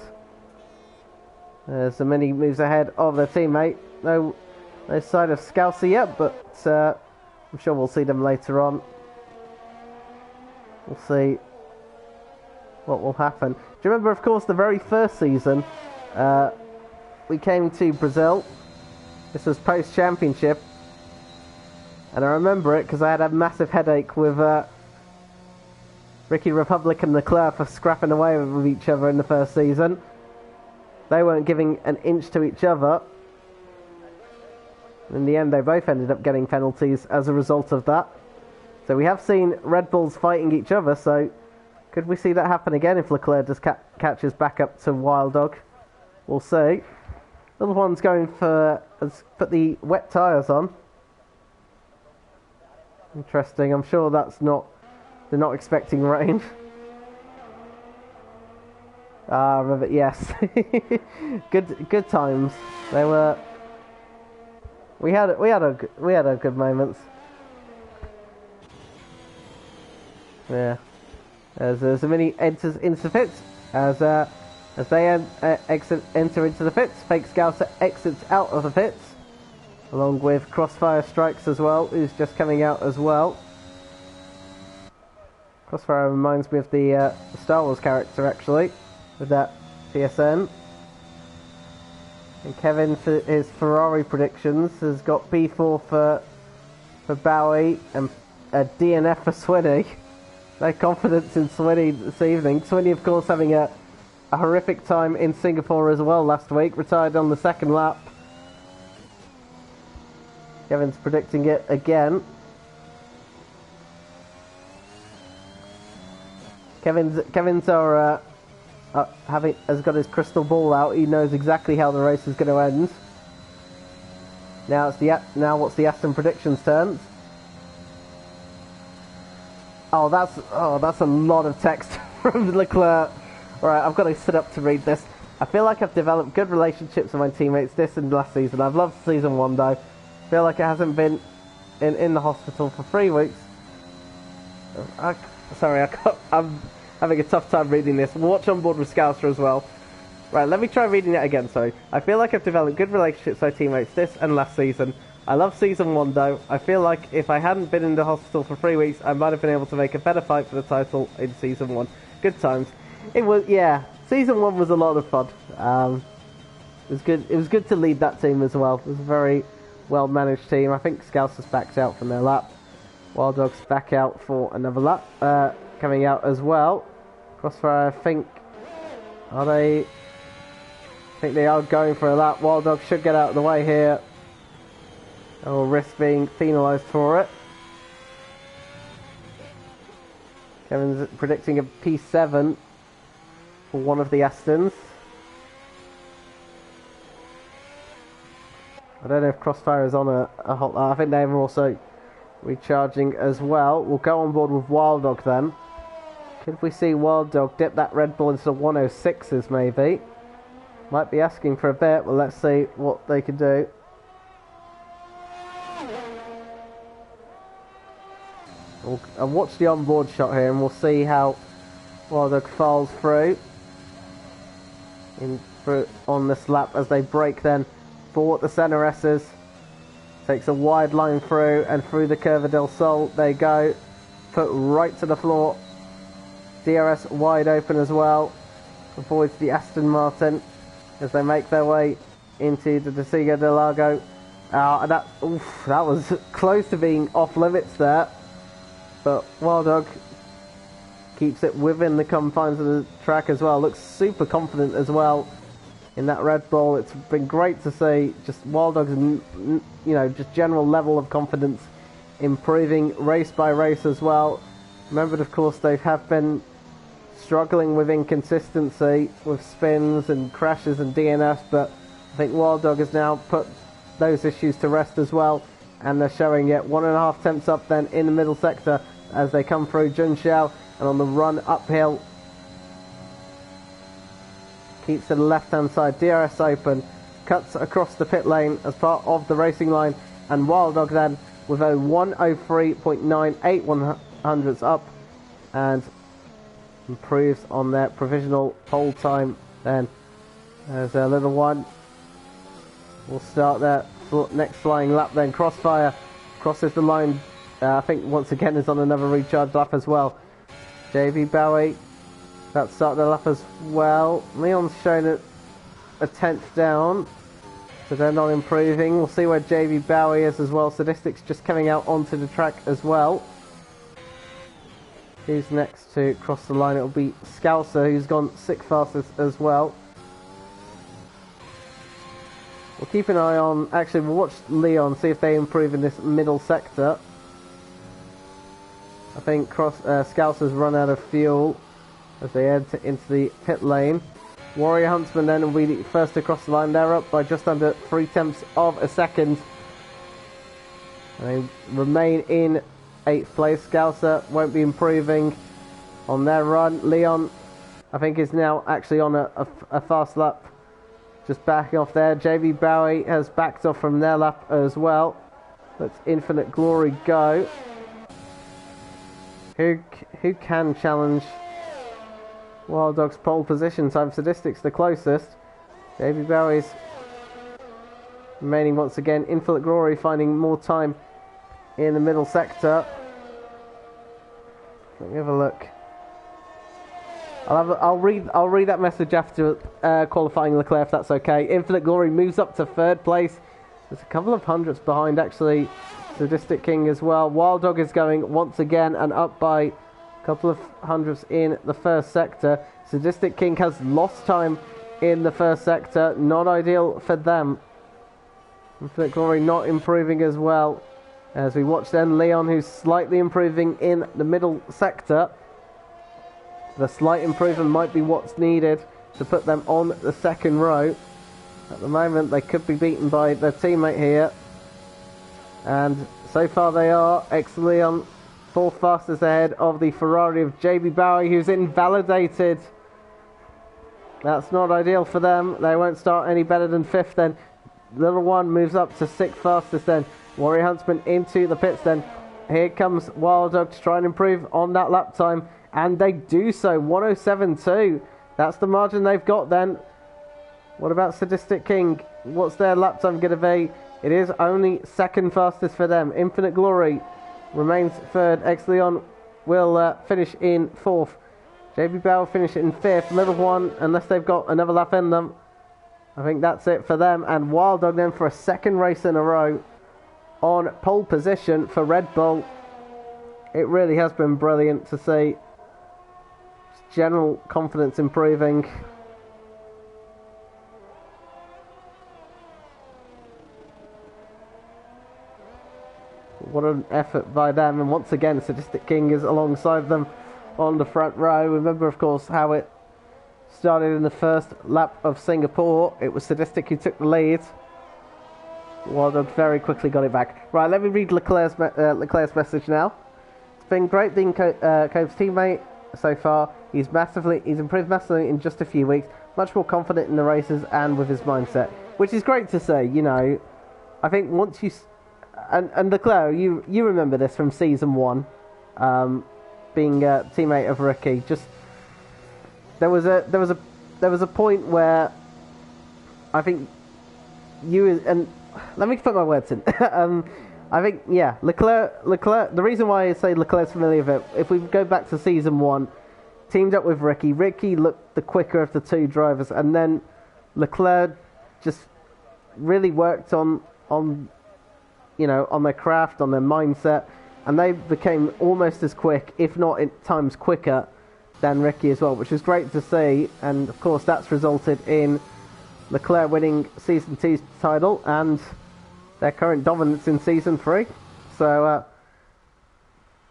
So many moves ahead of their teammate. No sign of Scouser yet, but I'm sure we'll see them later on. We'll see what will happen. Do you remember, of course, the very first season we came to Brazil? This was post-championship, and I remember it because I had a massive headache with Ricky Republic and Leclerc for scrapping away with each other in the first season. They weren't giving an inch to each other. In the end, they both ended up getting penalties as a result of that. So we have seen Red Bulls fighting each other, so could we see that happen again if Leclerc just catches back up to Wild Dog? We'll see. Little one's going for... has put the wet tyres on. Interesting, I'm sure that's not... they're not expecting rain. Remember, yes. good times. They were... We had a good moments. Yeah. As Zamini enters into the pits, as they enter into the pits, Fake Scouser exits out of the pits, along with Crossfire Strikes as well, who's just coming out as well. Crossfire reminds me of the Star Wars character, actually, with that TSN. And Kevin, for his Ferrari predictions, has got P4 for Bowie and a DNF for Swinny. No confidence in Swinny this evening. Swinny, of course, having a horrific time in Singapore as well last week. Retired on the second lap. Kevin's predicting it again. Kevin's has got his crystal ball out. He knows exactly how the race is going to end. Now what's the Aston predictions turn? Oh, that's a lot of text from Leclerc. Alright, I've got to sit up to read this. I feel like I've developed good relationships with my teammates this and last season. I've loved season 1 though. I feel like it hasn't been in the hospital for 3 weeks. I'm having a tough time reading this. Watch on board with Scouser as well. Right, let me try reading it again, sorry. I feel like I've developed good relationships with my teammates this and last season. I love Season 1 though. I feel like if I hadn't been in the hospital for 3 weeks, I might have been able to make a better fight for the title in Season 1. Good times. It was, yeah, Season 1 was a lot of fun. It was good. It was good to lead that team as well. It was a very well managed team. I think Scousers backed out from their lap. Wild Dogs back out for another lap. Coming out as well. Crossfire, I think, are they? I think they are going for a lap. Wild Dogs should get out of the way here. Or risk being penalised for it. Kevin's predicting a P7 for one of the Astons. I don't know if Crossfire is on a hot lap. I think they're also recharging as well. We'll go on board with Wild Dog then. Could we see Wild Dog dip that Red Bull into the 106s maybe? Might be asking for a bit. Well, let's see what they can do. I'll watch the onboard shot here and we'll see how Wild Dog falls through on this lap as they break then for the Senna S's. Takes a wide line through and through the Curva del Sol they go. Put right to the floor. DRS wide open as well. Avoids the Aston Martin as they make their way into the Desigo del Lago. That was close to being off limits there. But Wild Dog keeps it within the confines of the track as well. Looks super confident as well in that Red Bull. It's been great to see just Wild Dog's, just general level of confidence improving race by race as well. Remembered, of course, they have been struggling with inconsistency with spins and crashes and DNS, but I think Wild Dog has now put those issues to rest as well, and they're showing it 1.5 tenths up then in the middle sector as they come through Junxiao, and on the run uphill keeps to the left hand side, DRS open, cuts across the pit lane as part of the racing line, and Wild Dog then with a 103.98 100ths up and improves on their provisional pole time then. There's a little one. We'll start their next flying lap then. Crossfire crosses the line. I think once again is on another recharge lap as well. JV Bowie about to start their lap as well. Leon's shown a tenth down, so they're not improving. We'll see where JV Bowie is as well. Sadistic's just coming out onto the track as well. Who's next to cross the line? It'll be Scouser, who's gone 6th fastest as well. We'll keep an eye on... Actually, we'll watch Leon, see if they improve in this middle sector. I think Scouser's run out of fuel as they head into the pit lane. Warrior Huntsman then will be the first to cross the line. They're up by just under 3 tenths of a second. They remain in 8th place. Scouser won't be improving on their run. Leon, I think, is now actually on a fast lap. Just backing off there. JV Bowie has backed off from their lap as well. Let's Infinite Glory go. Who can challenge Wild Dog's pole position? Time Statistics the closest. JV Bowie's remaining once again. Infinite Glory finding more time in the middle sector. Let me have a look. I'll read that message after qualifying Leclerc, if that's okay. Infinite Glory moves up to 3rd place. There's a couple of hundredths behind actually Sadistic King as well. Wild Dog is going once again and up by a couple of hundredths in the 1st sector. Sadistic King has lost time in the 1st sector. Not ideal for them. Infinite Glory not improving as well. As we watch then Leon, who's slightly improving in the middle sector. The slight improvement might be what's needed to put them on the 2nd row. At the moment they could be beaten by their teammate here. And so far they are. Ex-Leon 4th fastest ahead of the Ferrari of JB Bowie, who's invalidated. That's not ideal for them. They won't start any better than 5th then. Little one moves up to 6th fastest then. Warrior Huntsman into the pits then. Here comes Wild Dog to try and improve on that lap time. And they do so. 107.2. That's the margin they've got then. What about Sadistic King? what's their lap time going to be? It is only second fastest for them. Infinite Glory remains third. X Leon will finish in fourth. JB Bell finish in fifth. Level 1, unless they've got another lap in them. I think that's it for them. And Wild Dog then for a second race in a row on pole position for Red Bull. It really has been brilliant to see. General confidence improving. What an effort by them, and once again Sadistic King is alongside them on the front row. Remember, of course, how it started in the first lap of Singapore. It was Sadistic who took the lead. Wildog very quickly got it back. Right, let me read Leclerc's message now. It's been great being Cove's teammate so far. He's improved massively in just a few weeks. Much more confident in the races and with his mindset, which is great to see. You know, I think once you and Leclerc, you remember this from season 1, being a teammate of Ricky. Just there was a point where I think you and let me put my words in. I think, yeah, Leclerc. The reason why I say Leclerc's familiar with it, if we go back to season 1, teamed up with Ricky. Ricky looked the quicker of the two drivers, and then Leclerc just really worked on their craft, on their mindset, and they became almost as quick, if not in times quicker, than Ricky as well, which is great to see. And of course, that's resulted in Leclerc winning Season 2's title and their current dominance in Season 3. So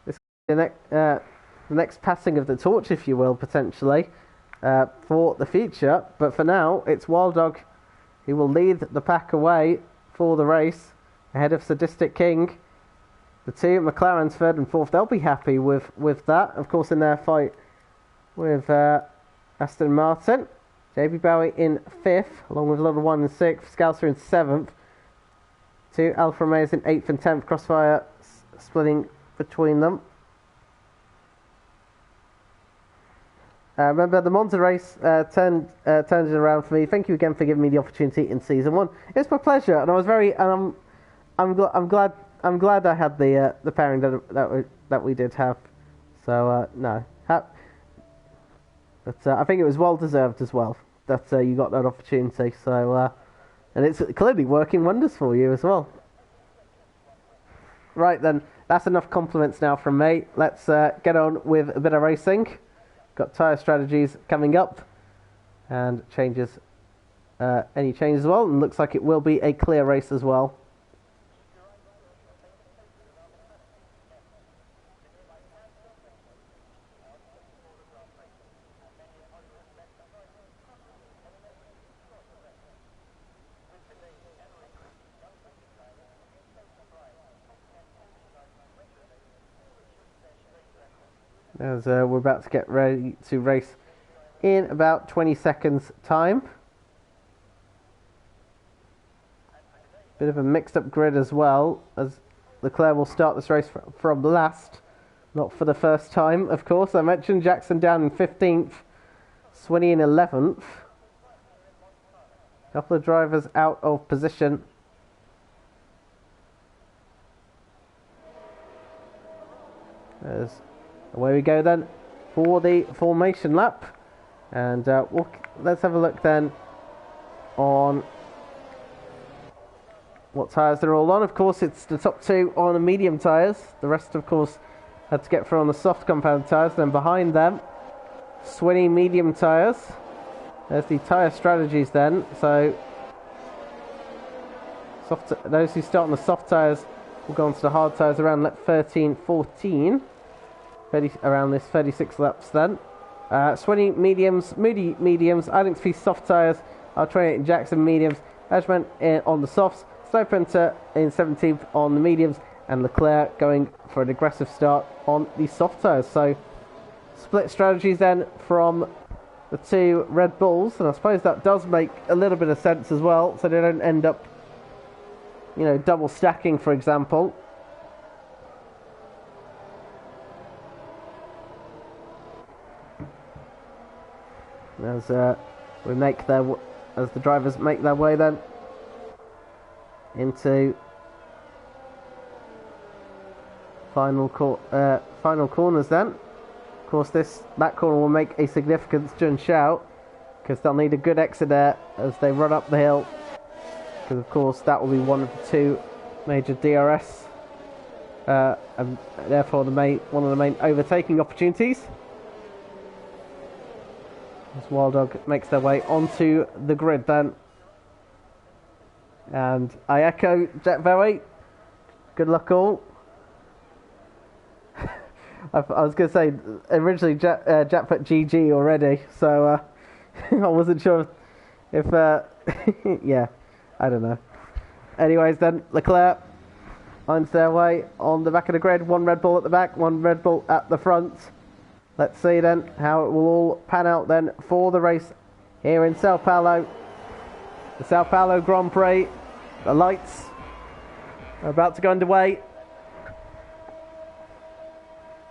this is the next passing of the torch, if you will, potentially, for the future. But for now, it's Wild Dog who will lead the pack away for the race, ahead of Sadistic King. The two McLaren's third and fourth. They'll be happy with that. Of course, in their fight with Aston Martin. JB Bowie in fifth, along with Level 1 in sixth. Scouser in seventh. Two Alfa Romeos in eighth and 10th. Crossfire splitting between them. Remember, the Monza race turned it around for me. Thank you again for giving me the opportunity in season 1. It's my pleasure, and I was very. I'm glad I had the pairing that we did have. So no, but I think it was well deserved as well that you got that opportunity. So and it's clearly working wonders for you as well. Right then, that's enough compliments now from me. Let's get on with a bit of racing. Got tyre strategies coming up, and changes, any changes as well, and looks like it will be a clear race as well. As we're about to get ready to race in about 20 seconds time. Bit of a mixed up grid as well, as Leclerc will start this race from last, not for the first time, of course. I mentioned Jackson down in 15th, Swinney in 11th. A couple of drivers out of position. Away we go then for the formation lap, and let's have a look then on what tyres they're all on. Of course, it's the top two on the medium tyres. The rest, of course, had to get through on the soft compound tyres. Then behind them, Swinney medium tyres. There's the tyre strategies then. So those who start on the soft tyres will go on to the hard tyres around lap 13, 14. Around this 36 laps then. Swinney mediums, Moody mediums, Islands soft tyres, R28 and Jackson mediums, Edgeman on the softs, Snowprinter in 17th on the mediums, and Leclerc going for an aggressive start on the soft tyres. So split strategies then from the two Red Bulls, and I suppose that does make a little bit of sense as well, so they don't end up, double stacking, for example. As the drivers make their way then into final corners then. Of course, that corner will make a significant stun shout, because they'll need a good exit there as they run up the hill, because of course that will be one of the two major DRS and therefore one of the main overtaking opportunities, as Wild Dog makes their way onto the grid then. And I echo Jet Bowie, good luck all. I was going to say, originally Jet put GG already, so I wasn't sure if yeah, I don't know. Anyways then, Leclerc finds their way on the back of the grid. One Red Bull at the back, one Red Bull at the front. Let's see then how it will all pan out then for the race here in Sao Paulo. The Sao Paulo Grand Prix. The lights are about to go underway.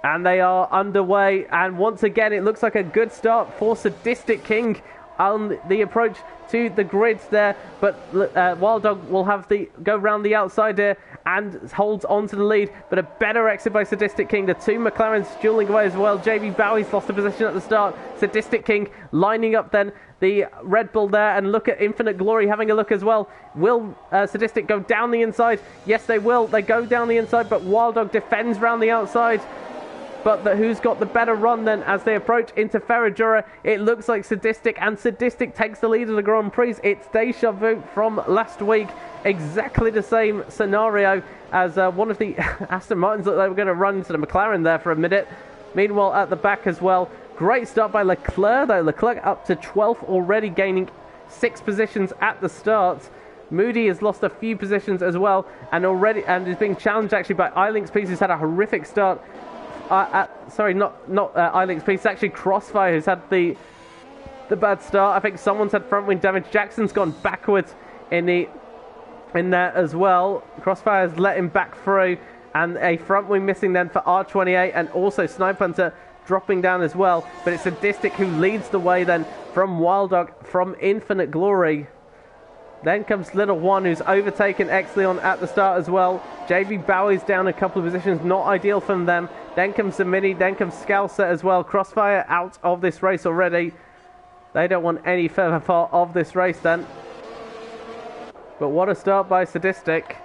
And they are underway, and once again it looks like a good start for Sadistic King on the approach to the grids there, but Wild Dog will have go round the outside here and holds on to the lead, but a better exit by Sadistic King. The two McLarens dueling away as well. JB Bowie's lost a position at the start. Sadistic King lining up then the Red Bull there, and look at Infinite Glory having a look as well. Will Sadistic go down the inside? Yes, they will. They go down the inside, but Wild Dog defends round the outside. But who's got the better run then as they approach into Ferradura? It looks like Sadistic, and Sadistic takes the lead of the Grand Prix. It's deja vu from last week. Exactly the same scenario as one of the Aston Martins that they were going to run into the McLaren there for a minute. Meanwhile, at the back as well, great start by Leclerc though. Leclerc up to 12th already, gaining 6 positions at the start. Moody has lost a few positions as well, and is being challenged actually by iLink's Piece, who's had a horrific start. Sorry, not iLink's Piece, actually Crossfire, who's had the bad start. I think someone's had front wing damage. Jackson's gone backwards in there as well. Crossfire has let him back through, and a front wing missing then for R28, and also Snipe Hunter dropping down as well. But it's Sadistic who leads the way then from Wild Dog, from Infinite Glory. Then comes Little One, who's overtaken Exleon at the start as well. JB Bowie's down a couple of positions, not ideal from them. Then comes the Mini, then comes Scouser as well. Crossfire out of this race already. They don't want any further part of this race then. But what a start by Sadistic.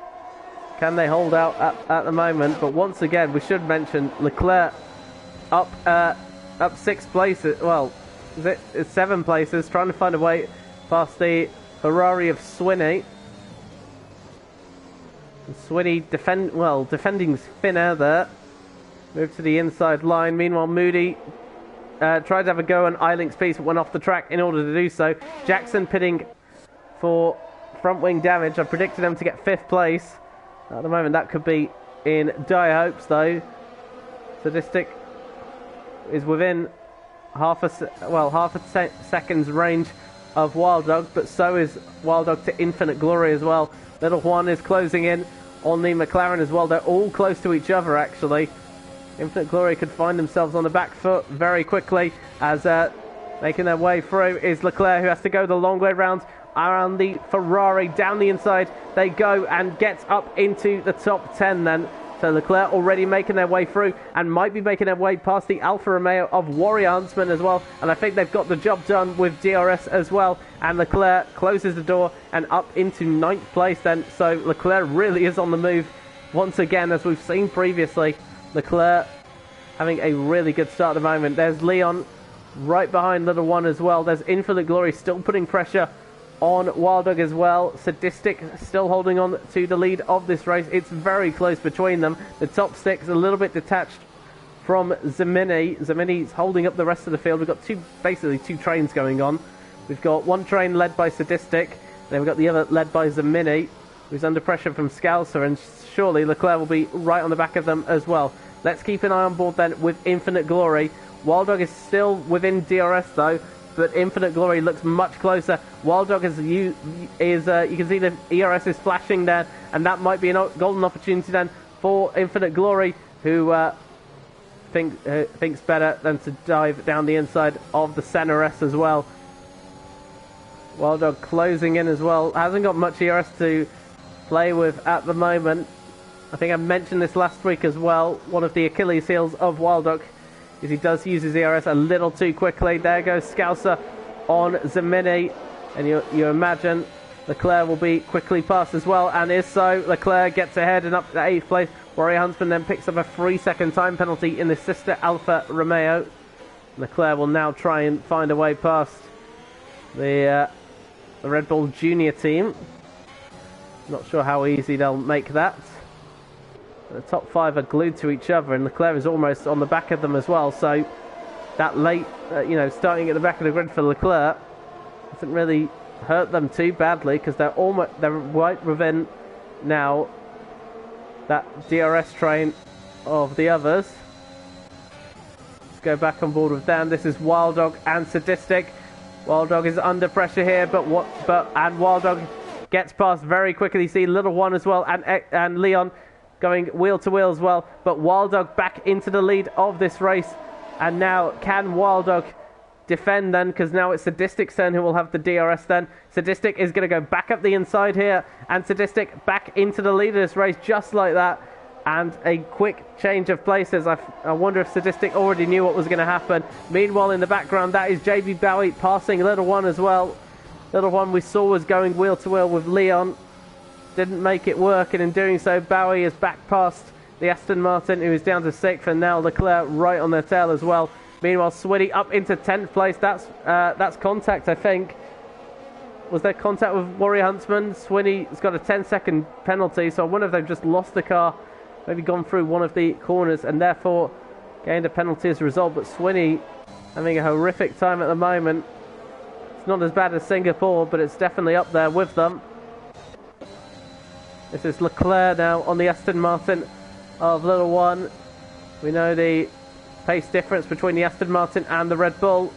Can they hold out at the moment? But once again, we should mention Leclerc up 6 places. Well, it's 7 places, trying to find a way past the Ferrari of Swinney. Swinney defending thinner there. Move to the inside line. Meanwhile, Moody tried to have a go on iLink's Piece, but went off the track in order to do so. Jackson pitting for front wing damage. I predicted them to get 5th place. At the moment, that could be in dire hopes, though. Sadistic is within half a second's range of Wild Dog, but so is Wild Dog to Infinite Glory as well. Little Juan is closing in on the McLaren as well. They're all close to each other, actually. Infinite Glory could find themselves on the back foot very quickly, as making their way through is Leclerc, who has to go the long way around the Ferrari. Down the inside they go, and gets up into the top 10 then. So Leclerc already making their way through, and might be making their way past the Alfa Romeo of Warrior Huntsman as well. And I think they've got the job done with DRS as well. And Leclerc closes the door and up into 9th place then. So Leclerc really is on the move once again, as we've seen previously. Leclerc having a really good start at the moment. There's Leon right behind Little One as well. There's Infinite Glory still putting pressure on Wild Dog as well. Sadistic still holding on to the lead of this race. It's very close between them. The top 6 a little bit detached from Zemini. Zemini's holding up the rest of the field. We've got basically two trains going on. We've got one train led by Sadistic, then we've got the other led by Zemini, who's under pressure from Scouser, and surely Leclerc will be right on the back of them as well. Let's keep an eye on board then with Infinite Glory. Wild Dog is still within DRS though, but Infinite Glory looks much closer. Wild Dog you can see the ERS is flashing there, and that might be a golden opportunity then for Infinite Glory, who thinks better than to dive down the inside of the CNRS as well. Wild Dog closing in as well. Hasn't got much ERS to play with at the moment. I think I mentioned this last week as well. One of the Achilles heels of Wilduk is he does use his ERS a little too quickly. There goes Scouser on Zamini, and you imagine Leclerc will be quickly passed as well, and is so. Leclerc gets ahead and up to 8th place. Warrior Huntsman then picks up a 3-second time penalty in the sister Alfa Romeo. Leclerc will now try and find a way past the Red Bull Junior team. Not sure how easy they'll make that. The top 5 are glued to each other, and Leclerc is almost on the back of them as well. So that late, starting at the back of the grid for Leclerc doesn't really hurt them too badly, because they're right within now that DRS train of the others. Let's go back on board with them. This is Wildog and Sadistic. Wildog is under pressure here, and Wildog gets past very quickly. You see Little One as well, and Leon going wheel to wheel as well. But Wildog back into the lead of this race, and now can Wildog defend then, because now it's Sadistic's turn, who will have the DRS then. Sadistic is going to go back up the inside here, and Sadistic back into the lead of this race just like that, and a quick change of places. I wonder if Sadistic already knew what was going to happen. Meanwhile, in the background, that is JB Bowie passing Little One as well. Little One we saw was going wheel to wheel with Leon, didn't make it work, and in doing so Bowie is back past the Aston Martin, who is down to 6th, and now Leclerc right on their tail as well. Meanwhile, Swiddy up into 10th place. That's contact, I think. Was there contact with Warrior Huntsman? Swinny's got a 10-second penalty, so I wonder if they've just lost the car, maybe gone through one of the corners, and therefore gained a penalty as a result. But Swinny having a horrific time at the moment. It's not as bad as Singapore, but it's definitely up there with them. This is Leclerc now on the Aston Martin of Little One. We know the pace difference between the Aston Martin and the Red Bull.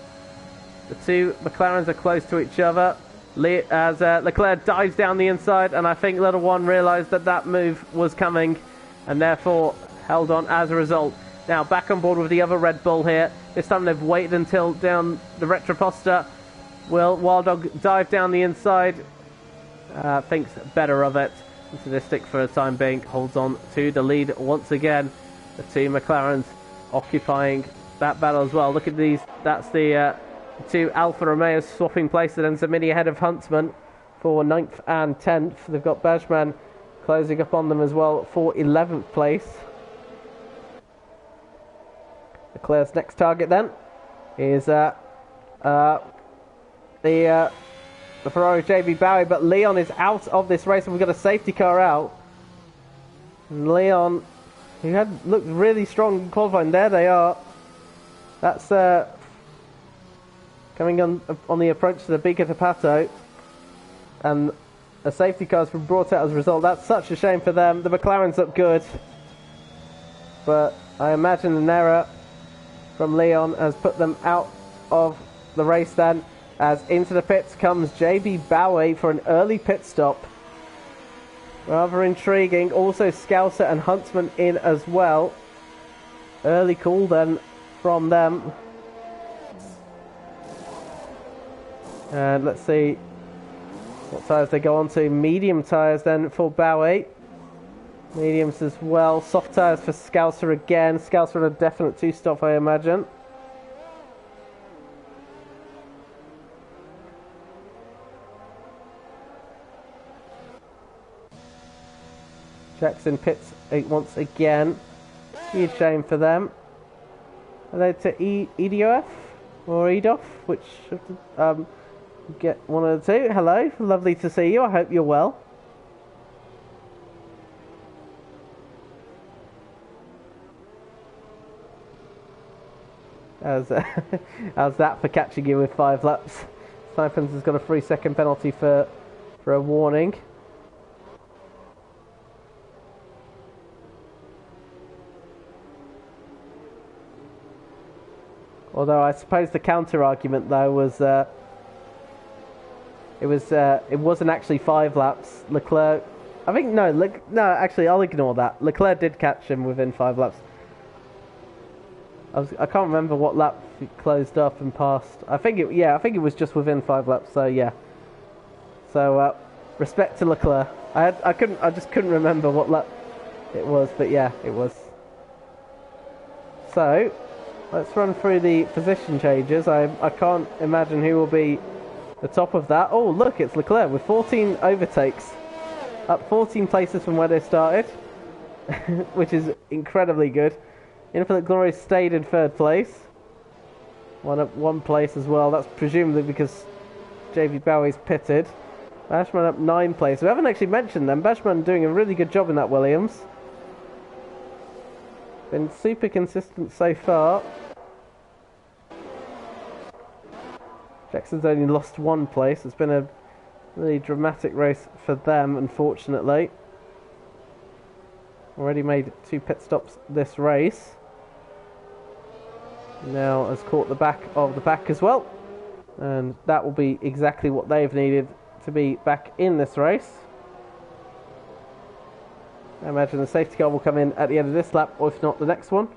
The two McLarens are close to each other as Leclerc dives down the inside, and I think Little One realised that move was coming and therefore held on as a result. Now back on board with the other Red Bull here. This time they've waited until down the Retroposta. Will Wildog dive down the inside? Thinks better of it. Sadistic for the time being holds on to the lead once again. The two McLarens occupying that battle as well. Look at these. That's the two Alfa Romeos swapping places, and Zamini ahead of Huntsman for 9th and 10th. They've got Bajman closing up on them as well for 11th place. Leclerc's next target then is the Ferrari JB Bowie, but Leon is out of this race, and we've got a safety car out. And Leon, who had looked really strong in qualifying, there they are. That's coming on the approach to the Beacon de Pato, and a safety car has been brought out as a result. That's such a shame for them. The McLarens look good, but I imagine an error from Leon has put them out of the race then, as into the pits comes JB Bowie for an early pit stop. Rather intriguing. Also Scouser and Huntsman in as well. Early call then from them. And let's see what tyres they go on to. Medium tyres then for Bowie. Mediums as well. Soft tyres for Scouser again. Scouser on a definite 2-stop, I imagine. Jackson pits once again. Huge shame for them. Are they to EDOF or EDOF? Which get one of the two. Hello, lovely to see you. I hope you're well. How's that for catching you with 5 laps? Snipens has got a 3-second penalty for a warning. Although I suppose the counter argument though was it wasn't actually 5 laps. Leclerc, I think no, actually I'll ignore that. Leclerc did catch him within 5 laps. I can't remember what lap he closed up and passed. I think it was just within 5 laps. So yeah. So respect to Leclerc. I just couldn't remember what lap it was, but yeah, it was. So, let's run through the position changes. I can't imagine who will be the top of that. Oh, look, it's Leclerc with 14 overtakes. Up 14 places from where they started, which is incredibly good. Infinite Glory stayed in third place. One place as well. That's presumably because JV Bowie's pitted. Bashman up 9 places. We haven't actually mentioned them. Bashman doing a really good job in that Williams. Been super consistent so far. Jackson's only lost 1 place. It's been a really dramatic race for them, unfortunately. Already made 2 pit stops this race. Now has caught the back of the pack as well. And that will be exactly what they've needed to be back in this race. I imagine the safety car will come in at the end of this lap, or if not the next one.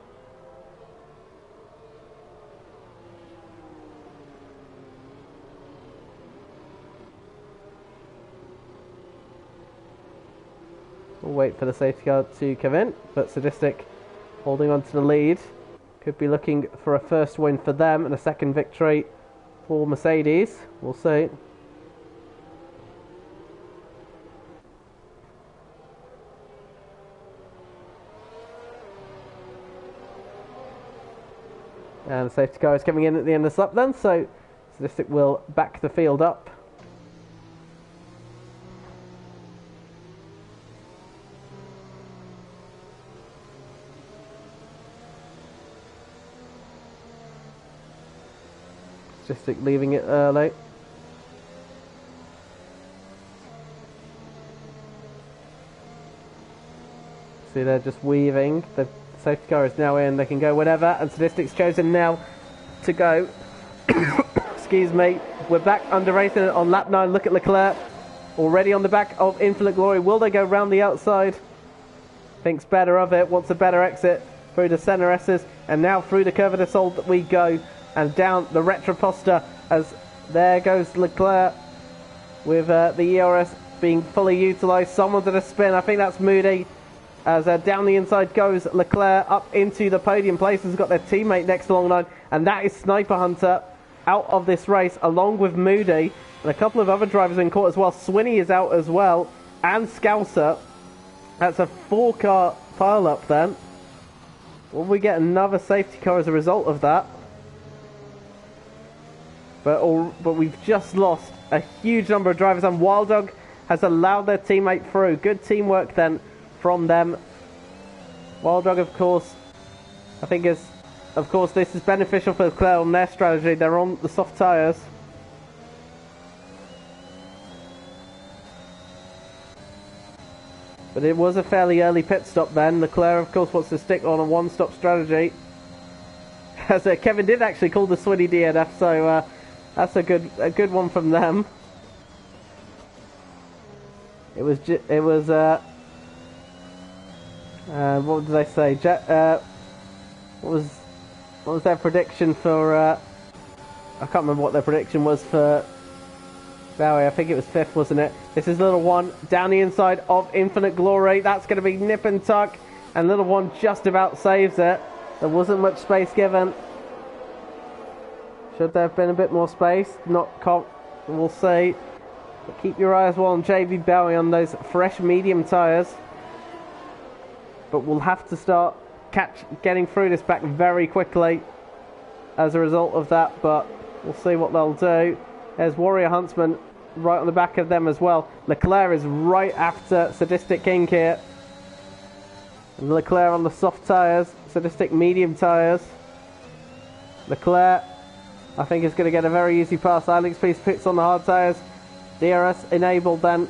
We'll wait for the safety car to come in, but Sadistic holding on to the lead. Could be looking for a first win for them and a second victory for Mercedes. We'll see. And the safety car is coming in at the end of this lap then, so Sadistic will back the field up. Sadistic leaving it early. See, they're just weaving. The safety car is now in. They can go whenever, and Sadistic's chosen now to go. Excuse me. We're back under racing on lap 9. Look at Leclerc already on the back of Infinite Glory. Will they go round the outside? Thinks better of it. Wants a better exit through the center S's, and now through the Curva de Sol that we go, and down the Retroposta as there goes Leclerc with the ERS being fully utilised. Someone did a spin. I think that's Moody. As down the inside goes Leclerc up into the podium place. Has got their teammate next along the line, and that is Sniper Hunter out of this race along with Moody, and a couple of other drivers in court as well. Swinney is out as well, and Scouser. That's a 4-car pile up then. Will we get another safety car as a result of that? But we've just lost a huge number of drivers, and Wild Dog has allowed their teammate through. Good teamwork then from them. Wild Dog, of course, I think this is beneficial for Leclerc on their strategy. They're on the soft tyres. But it was a fairly early pit stop then. Leclerc, of course, wants to stick on a one-stop strategy. As Kevin did actually call the Swinny DNF, so that's a good one from them. It was what did they say? What was their prediction for? I can't remember what their prediction was for Bowie. I think it was 5th, wasn't it? This is Little One down the inside of Infinite Glory. That's going to be nip and tuck, and Little One just about saves it. There wasn't much space given. Should there have been a bit more space? We'll see. But keep your eyes well on JV Bowie on those fresh medium tyres. But we'll have to start getting through this back very quickly as a result of that, but we'll see what they'll do. There's Warrior Huntsman right on the back of them as well. Leclerc is right after Sadistic King here. And Leclerc on the soft tyres, Sadistic medium tyres. Leclerc, I think, is going to get a very easy pass. Alex Peace pits on the hard tyres. DRS enabled then.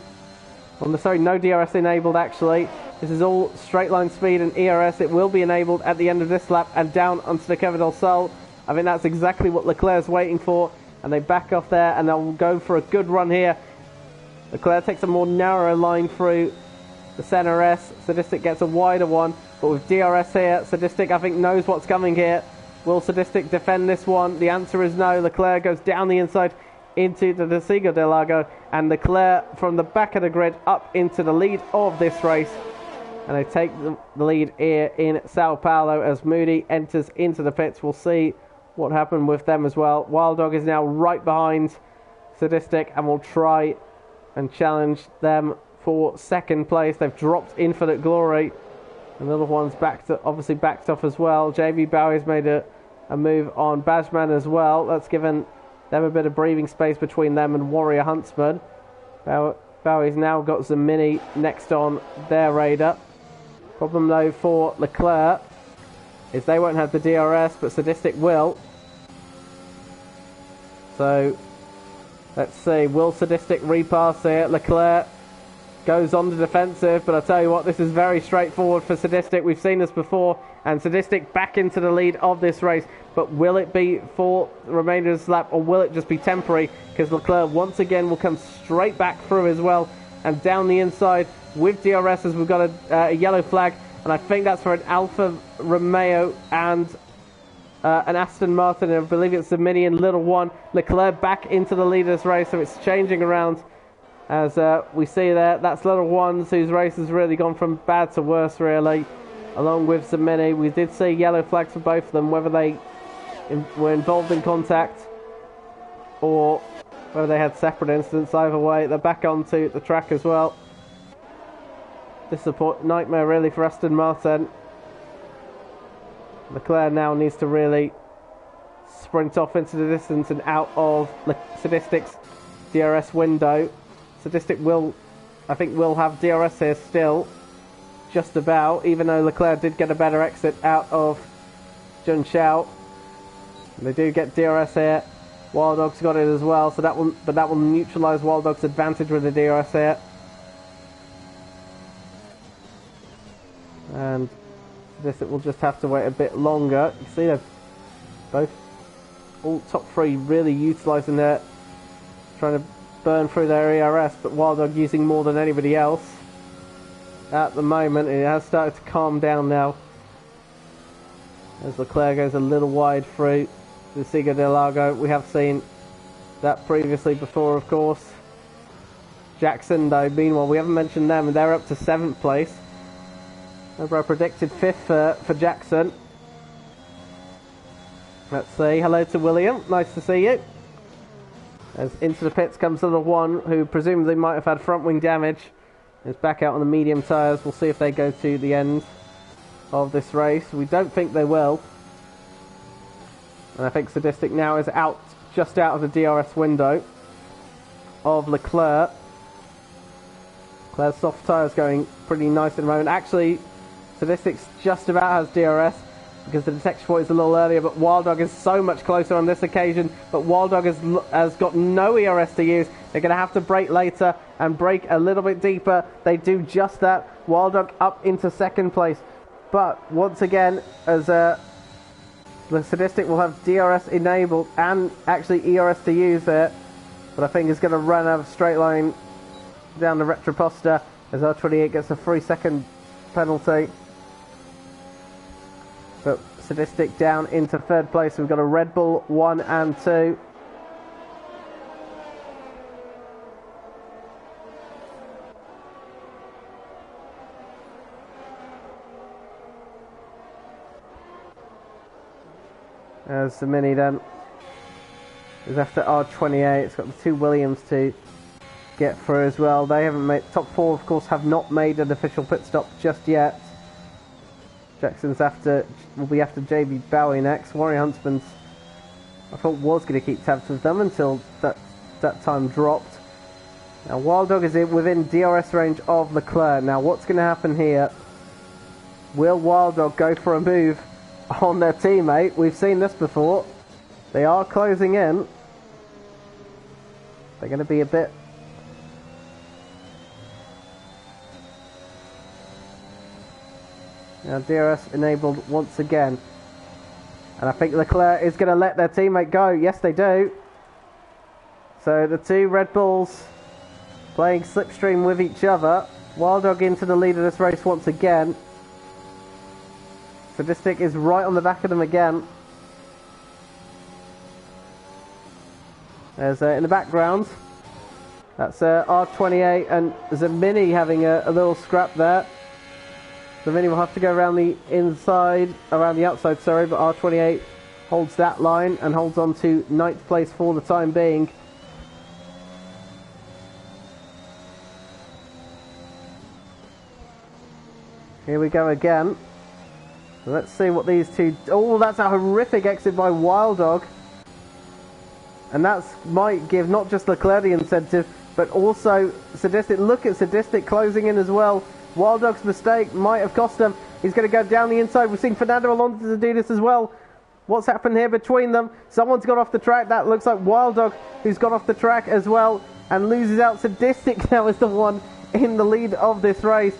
Sorry, no DRS enabled actually. This is all straight line speed and ERS. It will be enabled at the end of this lap and down onto the Curva del Sol. I think that's exactly what Leclerc's waiting for. And they back off there and they'll go for a good run here. Leclerc takes a more narrow line through the center S. Sadistic gets a wider one. But with DRS here, Sadistic, I think, knows what's coming here. Will Sadistic defend this one? The answer is no. Leclerc goes down the inside into the Desigo del Lago, and Leclerc from the back of the grid up into the lead of this race. And they take the lead here in Sao Paulo as Moody enters into the pits. We'll see what happened with them as well. Wild Dog is now right behind Sadistic and will try and challenge them for second place. They've dropped Infinite Glory. And the other one's obviously backed off as well. JB Bowie's made a move on Bajman as well. That's given them a bit of breathing space between them and Warrior Huntsman. Bowie's now got Zamini next on their radar. Problem though for Leclerc is they won't have the DRS, but Sadistic will. So let's see, will Sadistic repass here? Leclerc goes on the defensive, but I'll tell you what, this is very straightforward for Sadistic. We've seen this before, and Sadistic back into the lead of this race. But will it be for the remainder of the lap, or will it just be temporary? Because Leclerc once again will come straight back through as well, and down the inside with DRS as we've got a yellow flag, and I think that's for an Alfa Romeo and an Aston Martin, and I believe it's the Mini and Little One. Leclerc back into the lead of this race, so it's changing around. As we see there, that's Little Ones, whose race has really gone from bad to worse, really, along with some Mini. We did see yellow flags for both of them, whether they were involved in contact or whether they had separate incidents. Either way, they're back onto the track as well. Nightmare, really, for Aston Martin. Leclerc now needs to really sprint off into the distance and out of Sadistic's DRS window. Sadistic I think will have DRS here still, just about, even though Leclerc did get a better exit out of Jun Xiao. They do get DRS here. Wild Dog's got it as well, so that will neutralise Wild Dog's advantage with the DRS here. And Sadistic will just have to wait a bit longer. You see they're all top three really utilising their, trying to burn through their ERS, but Wild Dog using more than anybody else at the moment. It has started to calm down now as Leclerc goes a little wide through the Siga del Lago. We have seen that previously before, of course. Jackson, though, meanwhile, we haven't mentioned them, and they're up to 7th place. Remember, I predicted 5th for Jackson. Let's see. Hello to William. Nice to see you. As into the pits comes the one who presumably might have had front wing damage. Is back out on the medium tyres. We'll see if they go to the end of this race. We don't think they will. And I think Sadistic now is just out of the DRS window of Leclerc. Leclerc's soft tyres going pretty nice at the moment. Actually, Sadistic's just about has DRS, because the detection point is a little earlier, but Wild Dog is so much closer on this occasion. But Wild Dog has got no ERS to use. They're going to have to brake later and brake a little bit deeper. They do just that. Wild Dog up into 2nd place. But once again, as the Sadistic will have DRS enabled and actually ERS to use there. But I think it's going to run out of straight line down the Retroposta as R28 gets a 3-second penalty. But Sadistic down into 3rd place. We've got a Red Bull 1 and 2. As the Mini then is after R28. It's got the 2 Williams to get through as well. They haven't made top 4, of course, have not made an official pit stop just yet. Jackson's will be after JB Bowie next. Warrior Huntsman's, I thought, was going to keep tabs with them until that time dropped. Now Wild Dog is within DRS range of Leclerc. Now what's going to happen here? Will Wild Dog go for a move on their teammate? We've seen this before. They are closing in. They're going to be a bit... Now DRS enabled once again. And I think Leclerc is going to let their teammate go. Yes, they do. So the 2 Red Bulls playing slipstream with each other. Wild Dog into the lead of this race once again. Sadistic is right on the back of them again. There's in the background, that's R28 and Zamini having a little scrap there. Zamini will have to go around the outside, sorry, but R28 holds that line and holds on to 9th place for the time being. Here we go again. Let's see what these two... Oh, that's a horrific exit by Wild Dog. And that might give not just Leclerc the incentive, but also Sadistic. Look at Sadistic closing in as well. Wild Dog's mistake might have cost him. He's going to go down the inside. We've seen Fernando Alonso do this as well. What's happened here between them? Someone's got off the track. That looks like Wild Dog, who's gone off the track as well and loses out. Sadistic now is the one in the lead of this race.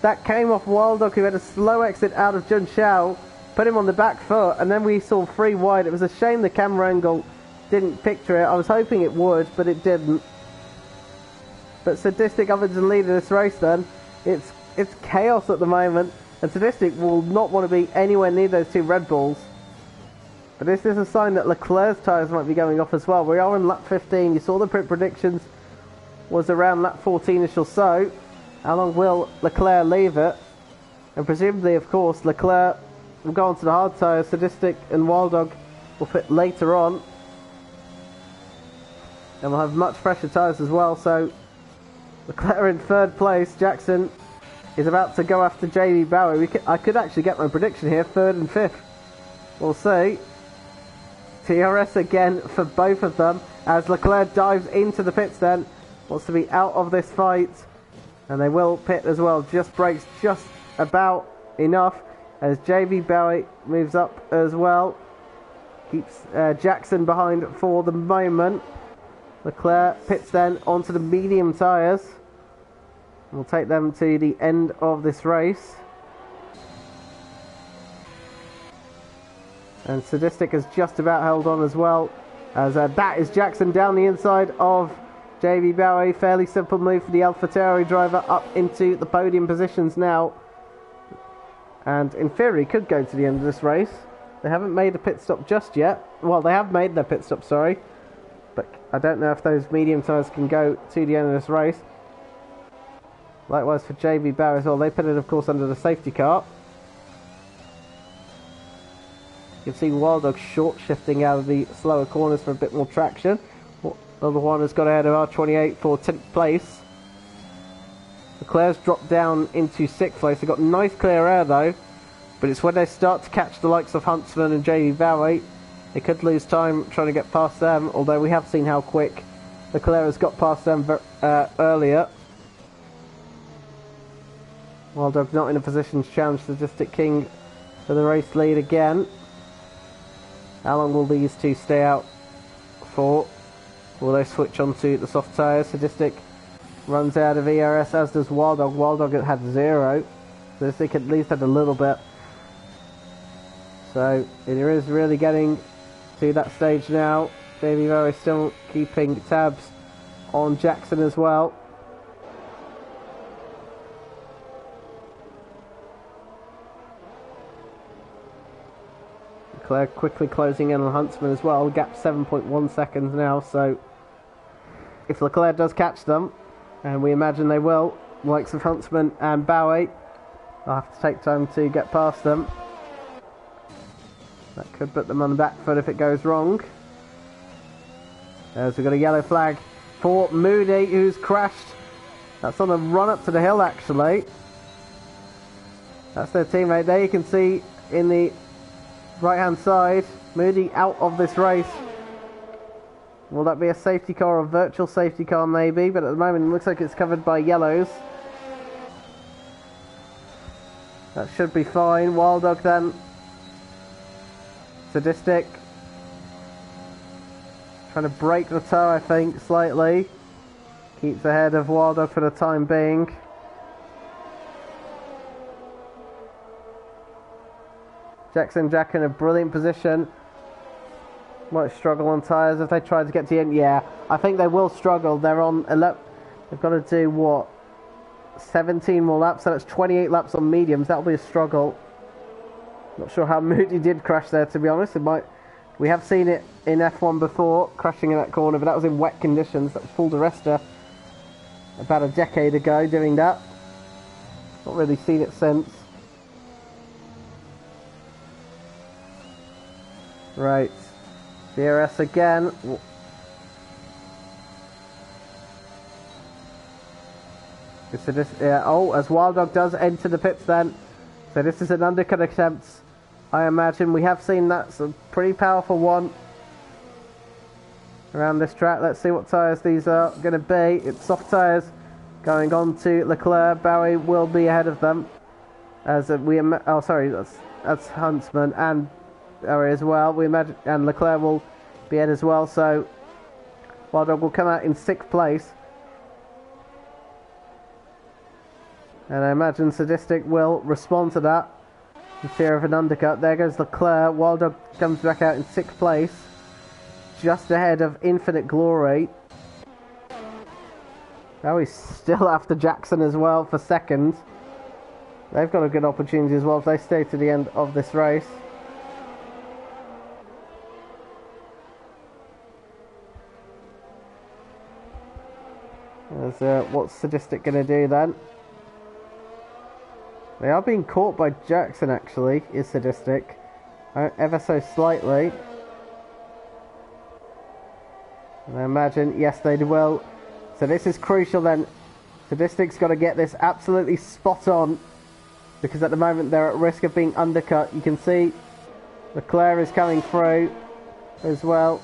That came off Wild Dog, who had a slow exit out of Jun Xiao, put him on the back foot, and then we saw 3 wide. It was a shame the camera angle didn't picture it. I was hoping it would, but it didn't. But Sadistic up into the lead of this race then. It's chaos at the moment, and Sadistic will not want to be anywhere near those 2 Red Bulls. But this is a sign that Leclerc's tyres might be going off as well. We are in lap 15. You saw the pit predictions was around lap 14ish or so. How long will Leclerc leave it? And presumably, of course, Leclerc will go onto the hard tyres. Sadistic and Wild Dog will pit later on. And we'll have much fresher tyres as well. So Leclerc in 3rd place. Jackson is about to go after JB Bowie. I could actually get my prediction here. 3rd and 5th. We'll see. TRS again for both of them. As Leclerc dives into the pits then. Wants to be out of this fight. And they will pit as well. Just brakes just about enough as JB Bowie moves up as well. Keeps Jackson behind for the moment. Leclerc pits then onto the medium tyres. We'll take them to the end of this race. And Sadistic has just about held on as well. As that is Jackson down the inside of JB Bowie. Fairly simple move for the AlphaTauri driver up into the podium positions now. And in theory could go to the end of this race. They haven't made a pit stop just yet. Well, they have made their pit stop, sorry. But I don't know if those medium tyres can go to the end of this race. Likewise for JB Bowie as well. They pitted, of course, under the safety car. You can see Wild Dog short shifting out of the slower corners for a bit more traction. Another one has got ahead of R28 for 10th place. Leclerc's dropped down into 6th place. They've got nice clear air though. But it's when they start to catch the likes of Huntsman and JB Bowie, they could lose time trying to get past them. Although we have seen how quick Leclerc has got past them earlier. Wild Dog not in a position to challenge Sadistic King for the race lead again. How long will these two stay out for? Will they switch onto the soft tyres? Sadistic runs out of ERS, as does Wild Dog. Wild Dog had 0. Sadistic at least had a little bit. So it is really getting to that stage now. JB Bowie still keeping tabs on Jackson as well. Leclerc quickly closing in on Huntsman as well. Gap 7.1 seconds now, so if Leclerc does catch them, and we imagine they will, likes of Huntsman and Bowie, they'll have to take time to get past them. That could put them on the back foot if it goes wrong. As we've got a yellow flag for Moody, who's crashed. That's on the run up to the hill, actually. That's their teammate there. You can see in the right hand side, Moody out of this race. Will that be a safety car or a virtual safety car maybe, but at the moment it looks like it's covered by yellows. That should be fine. Wild Dog then. Sadistic. Trying to break the toe, I think, slightly. Keeps ahead of Wild Dog for the time being. Jackson Jack in a brilliant position. Might struggle on tyres if they try to get to the end. Yeah, I think they will struggle. They're on 11. They've got to do what? 17 more laps, so that's 28 laps on mediums. That'll be a struggle. Not sure how Moody did crash there, to be honest. It might We have seen it in F1 before, crashing in that corner, but that was in wet conditions. That was Paul di Resta about a decade ago doing that. Not really seen it since. Right, DRS again. So this, as Wild Dog does enter the pits then. So this is an undercut attempt, I imagine. We have seen that's a pretty powerful one around this track. Let's see what tyres these are going to be. It's soft tyres going on to Leclerc. Bowie will be ahead of them. As that's Huntsman and Bowie as well. We imagine, and Leclerc will be ahead as well. So Wild Dog will come out in 6th place. And I imagine Sadistic will respond to that in fear of an undercut. There goes Leclerc. Wild Dog comes back out in 6th place, just ahead of Infinite Glory. Now he's still after Jackson as well for 2nd. They've got a good opportunity as well if they stay to the end of this race. What's Sadistic going to do then? They are being caught by Jackson, actually, is Sadistic. Ever so slightly. And I imagine, yes, they will. So this is crucial then. Sadistic's got to get this absolutely spot on. Because at the moment they're at risk of being undercut. You can see Leclerc is coming through as well.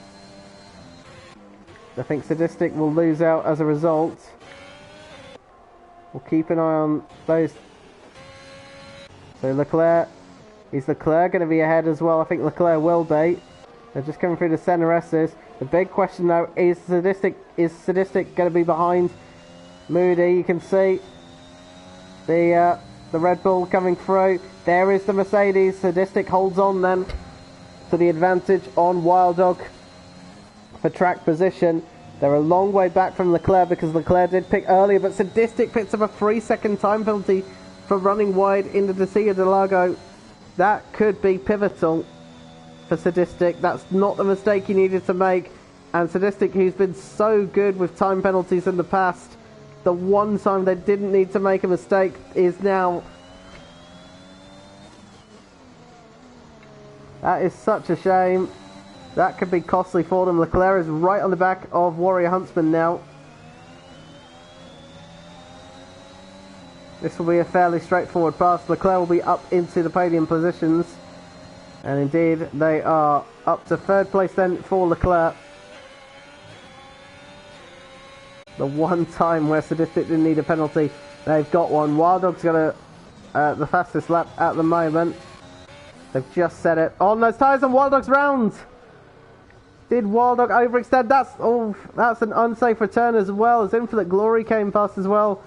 I think Sadistic will lose out as a result. We'll keep an eye on those. So Leclerc, is Leclerc going to be ahead as well? I think Leclerc will be. They're just coming through the centre S's. The big question though is Sadistic going to be behind Moody? You can see the Red Bull coming through. There is the Mercedes. Sadistic holds on then to the advantage on Wild Dog for track position. They're a long way back from Leclerc because Leclerc did pick earlier, but Sadistic picks up a 3-second time penalty for running wide into the Sea of Delago. That could be pivotal for Sadistic. That's not the mistake he needed to make. And Sadistic, who's been so good with time penalties in the past, the one time they didn't need to make a mistake is now. That is such a shame. That could be costly for them. Leclerc is right on the back of Warrior Huntsman now. This will be a fairly straightforward pass. Leclerc will be up into the podium positions. And indeed, they are up to 3rd place then for Leclerc. The one time where Sadistic didn't need a penalty, they've got one. Wild Dog's got the fastest lap at the moment. They've just set it on those tyres and Wild Dog's round. Did Wild Dog overextend? That's an unsafe return as well, as Infinite Glory came past as well.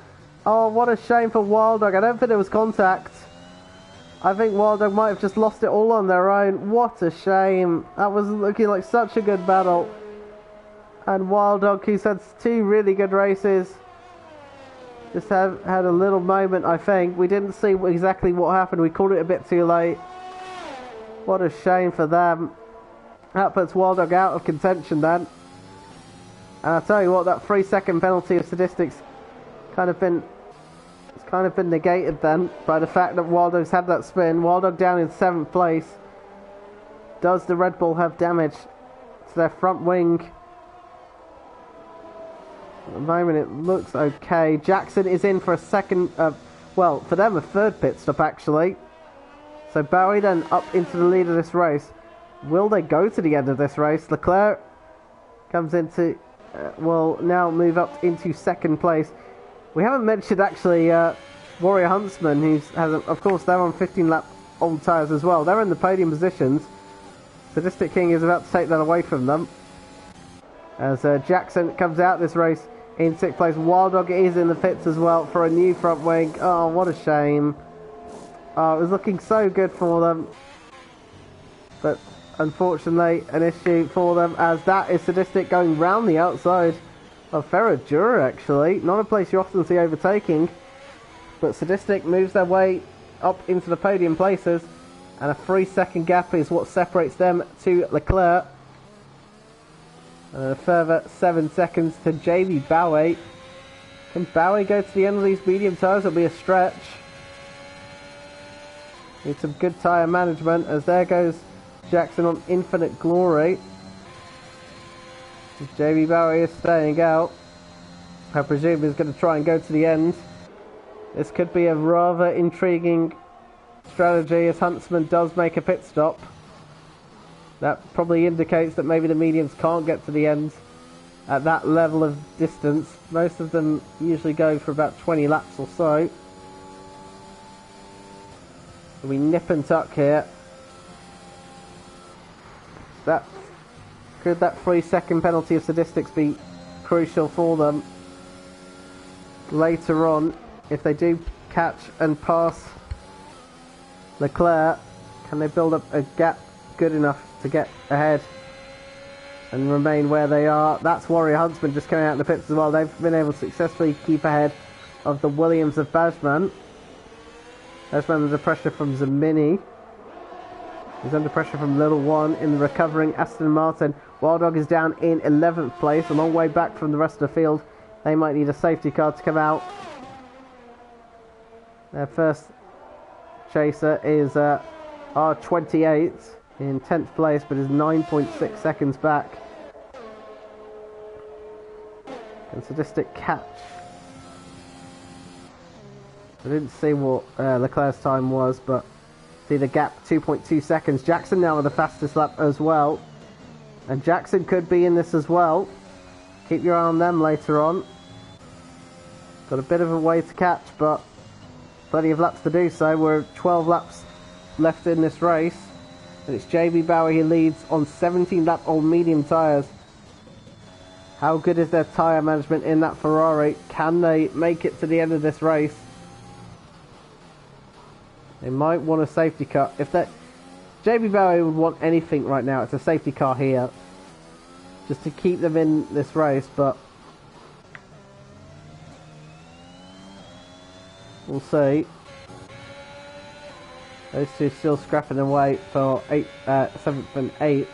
Oh, what a shame for Wild Dog. I don't think there was contact. I think Wild Dog might have just lost it all on their own. What a shame. That was looking like such a good battle. And Wild Dog, who's had 2 really good races, just had a little moment, I think. We didn't see exactly what happened. We called it a bit too late. What a shame for them. That puts Wild Dog out of contention then. And I'll tell you what, that 3-second penalty of Sadistic's kind of been negated then by the fact that Wild Dog's had that spin. Wild Dog down in 7th place. Does the Red Bull have damage to their front wing? At the moment it looks okay. Jackson is in for a second, well, for them a 3rd pit stop actually. So Bowie then up into the lead of this race. Will they go to the end of this race? Leclerc comes into, will now move up into 2nd place. We haven't mentioned actually Warrior Huntsman, of course they're on 15-lap old tyres as well. They're in the podium positions. Sadistic King is about to take that away from them. As Jackson comes out this race in 6th place. Wild Dog is in the pits as well for a new front wing. Oh, what a shame. Oh, it was looking so good for them. But unfortunately, an issue for them, as that is Sadistic going round the outside of Ferradura, actually. Not a place you often see overtaking. But Sadistic moves their way up into the podium places. And a 3-second gap is what separates them to Leclerc. And a further 7 seconds to JB Bowie. Can Bowie go to the end of these medium tyres? It'll be a stretch. Need some good tyre management, as there goes Jackson on infinite glory. JB Bowie is staying out. I presume he's going to try and go to the end. This could be a rather intriguing strategy as Huntsman does make a pit stop. That probably indicates that maybe the mediums can't get to the end at that level of distance. Most of them usually go for about 20 laps or so. We nip and tuck here. Could that 3-second penalty of statistics be crucial for them later on? If they do catch and pass Leclerc, can they build up a gap good enough to get ahead and remain where they are? That's Warrior Huntsman just coming out in the pits as well. They've been able to successfully keep ahead of the Williams of Bajman. Bajman under pressure from Zamini. He's under pressure from Little One in the recovering Aston Martin. Wild Dog is down in 11th place, a long way back from the rest of the field. They might need a safety car to come out. Their first chaser is R28 in 10th place, but is 9.6 seconds back. Can Sadistic catch? I didn't see what Leclerc's time was, but see the gap, 2.2 seconds. Jackson now with the fastest lap as well. And Jackson could be in this as well. Keep your eye on them later on. Got a bit of a way to catch, but plenty of laps to do so. We're 12 laps left in this race. And it's JB Bowie who leads on 17 lap old medium tyres. How good is their tyre management in that Ferrari? Can they make it to the end of this race? They might want a safety car. If that JB Bowie would want anything right now, it's a safety car here. Just to keep them in this race, but we'll see. Those two still scrapping away for 7th and 8th.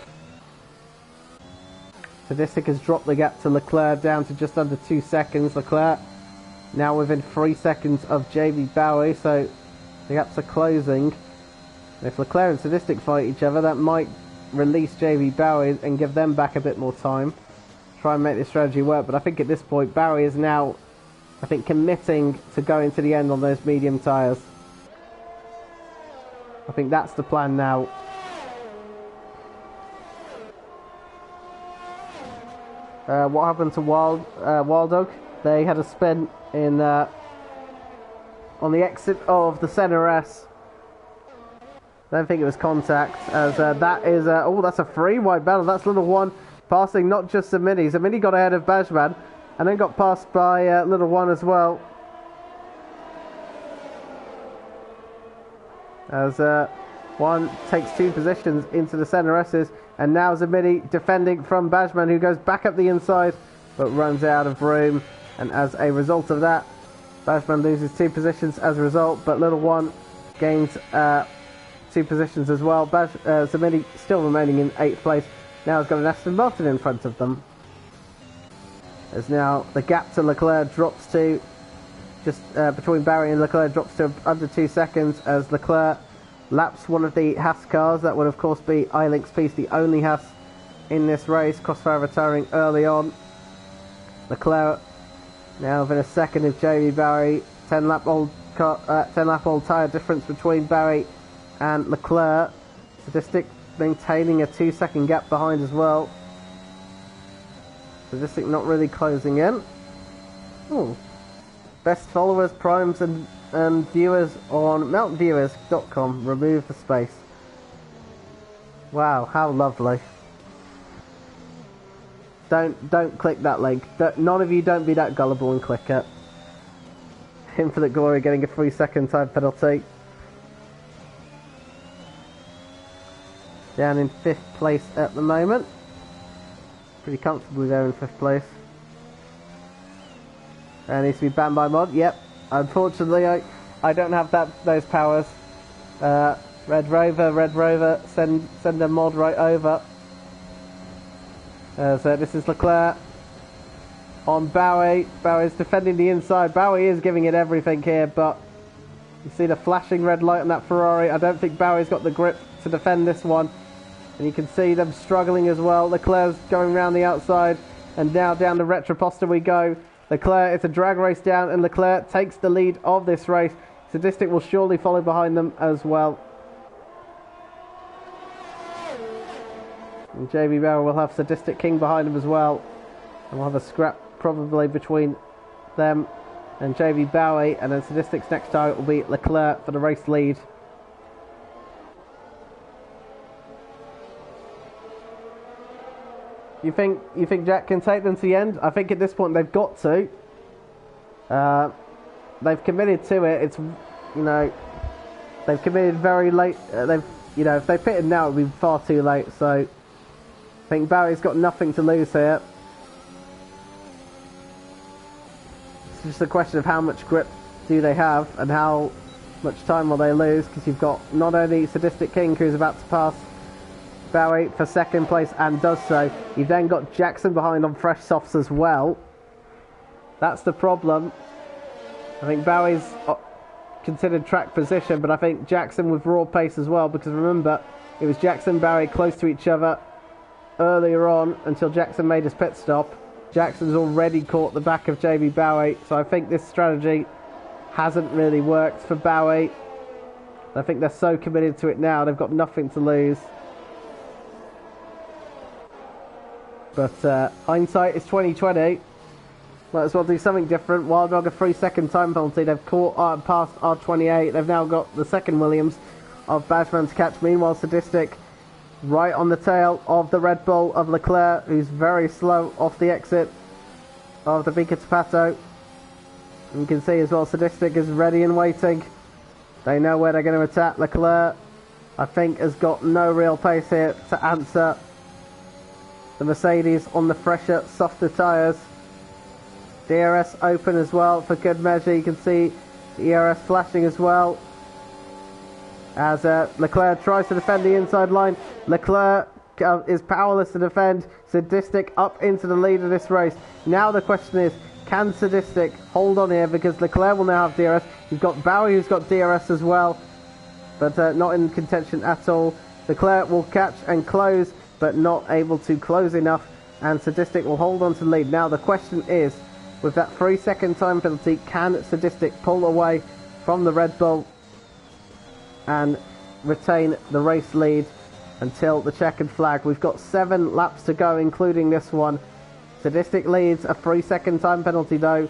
Sadistic has dropped the gap to Leclerc down to just under 2 seconds. Leclerc now within 3 seconds of JB Bowie, so the gaps are closing. If Leclerc and Sadistic fight each other, that might release JB Bowie and give them back a bit more time. Try and make this strategy work, but I think at this point Bowie is now, I think, committing to going to the end on those medium tyres. I think that's the plan now. What happened to Wild Dog? They had a spin in on the exit of the Senna S. I don't think it was contact, as that is oh, that's a free wide battle. That's Little One passing not just Zamini. Zamini got ahead of Bajman and then got passed by Little One as well. As One takes 2 positions into the Senna S's, and now Zamini defending from Bajman, who goes back up the inside but runs out of room, and as a result of that, Bajman loses 2 positions as a result, but Little One gains 2 positions as well. Zamini still remaining in 8th place. Now has got an Aston Martin in front of them. As now the gap to Leclerc drops to just between Barry and Leclerc drops to under 2 seconds, as Leclerc laps one of the Haas cars. That would of course be iLink's piece, the only Haas in this race. Crossfire retiring early on. Leclerc now within a second of Jamie Barry. 10 lap old tyre difference between Barry and Leclerc. Sadistic maintaining a 2-second gap behind as well. Sadistic not really closing in. Ooh. Best followers, primes and viewers on mountainviewers.com. Remove the space. Wow, how lovely. Don't click that link. None of you don't be that gullible and click it. Infinite Glory getting a 3-second time penalty. Down in 5th place at the moment. Pretty comfortably there in 5th place. Needs to be banned by mod. Yep. Unfortunately, I don't have those powers. Red Rover, send a mod right over. So this is Leclerc on Bowie. Bowie's defending the inside. Bowie is giving it everything here, but you see the flashing red light on that Ferrari. I don't think Bowie's got the grip to defend this one. And you can see them struggling as well. Leclerc's going around the outside, and now down the Retroposter we go. Leclerc, it's a drag race down, and Leclerc takes the lead of this race. Sadistic will surely follow behind them as well. And JB Bowie will have Sadistic King behind him as well. And we'll have a scrap probably between them and JB Bowie, and then Sadistic's next target will be Leclerc for the race lead. You think Jack can take them to the end? I think at this point they've got to. They've committed to it. It's, you know, they've committed very late. If they pitted now, it would be far too late. So I think Bowie's got nothing to lose here. It's just a question of how much grip do they have and how much time will they lose, because you've got not only Sadistic King, who's about to pass Bowie for second place and does so. You've then got Jackson behind on fresh softs as well. That's the problem. I think Bowie's considered track position, but I think Jackson with raw pace as well, because remember, it was Jackson and Bowie close to each other earlier on until Jackson made his pit stop. Jackson's already caught the back of JB Bowie, so I think this strategy hasn't really worked for Bowie. I think they're so committed to it now, they've got nothing to lose. But hindsight is 2020. Might as well do something different. Wild Dog a 3-second time penalty. They've caught past R28. They've now got the second Williams of Bashman to catch. Meanwhile, Sadistic right on the tail of the Red Bull of Leclerc, who's very slow off the exit of the Vica Tapato. And you can see as well, Sadistic is ready and waiting. They know where they're going to attack. Leclerc, I think, has got no real pace here to answer the Mercedes on the fresher, softer tyres. DRS open as well for good measure. You can see the ERS flashing as well as Leclerc tries to defend the inside line. Leclerc is powerless to defend. Sadistic up into the lead of this race. Now the question is, can Sadistic hold on here, because Leclerc will now have DRS. You've got Bowie who's got DRS as well, but not in contention at all. Leclerc will catch and close, but not able to close enough, and Sadistic will hold on to the lead. Now the question is, with that 3-second time penalty, can Sadistic pull away from the Red Bull and retain the race lead until the checkered flag? We've got 7 laps to go, including this one. Sadistic leads a 3-second time penalty though.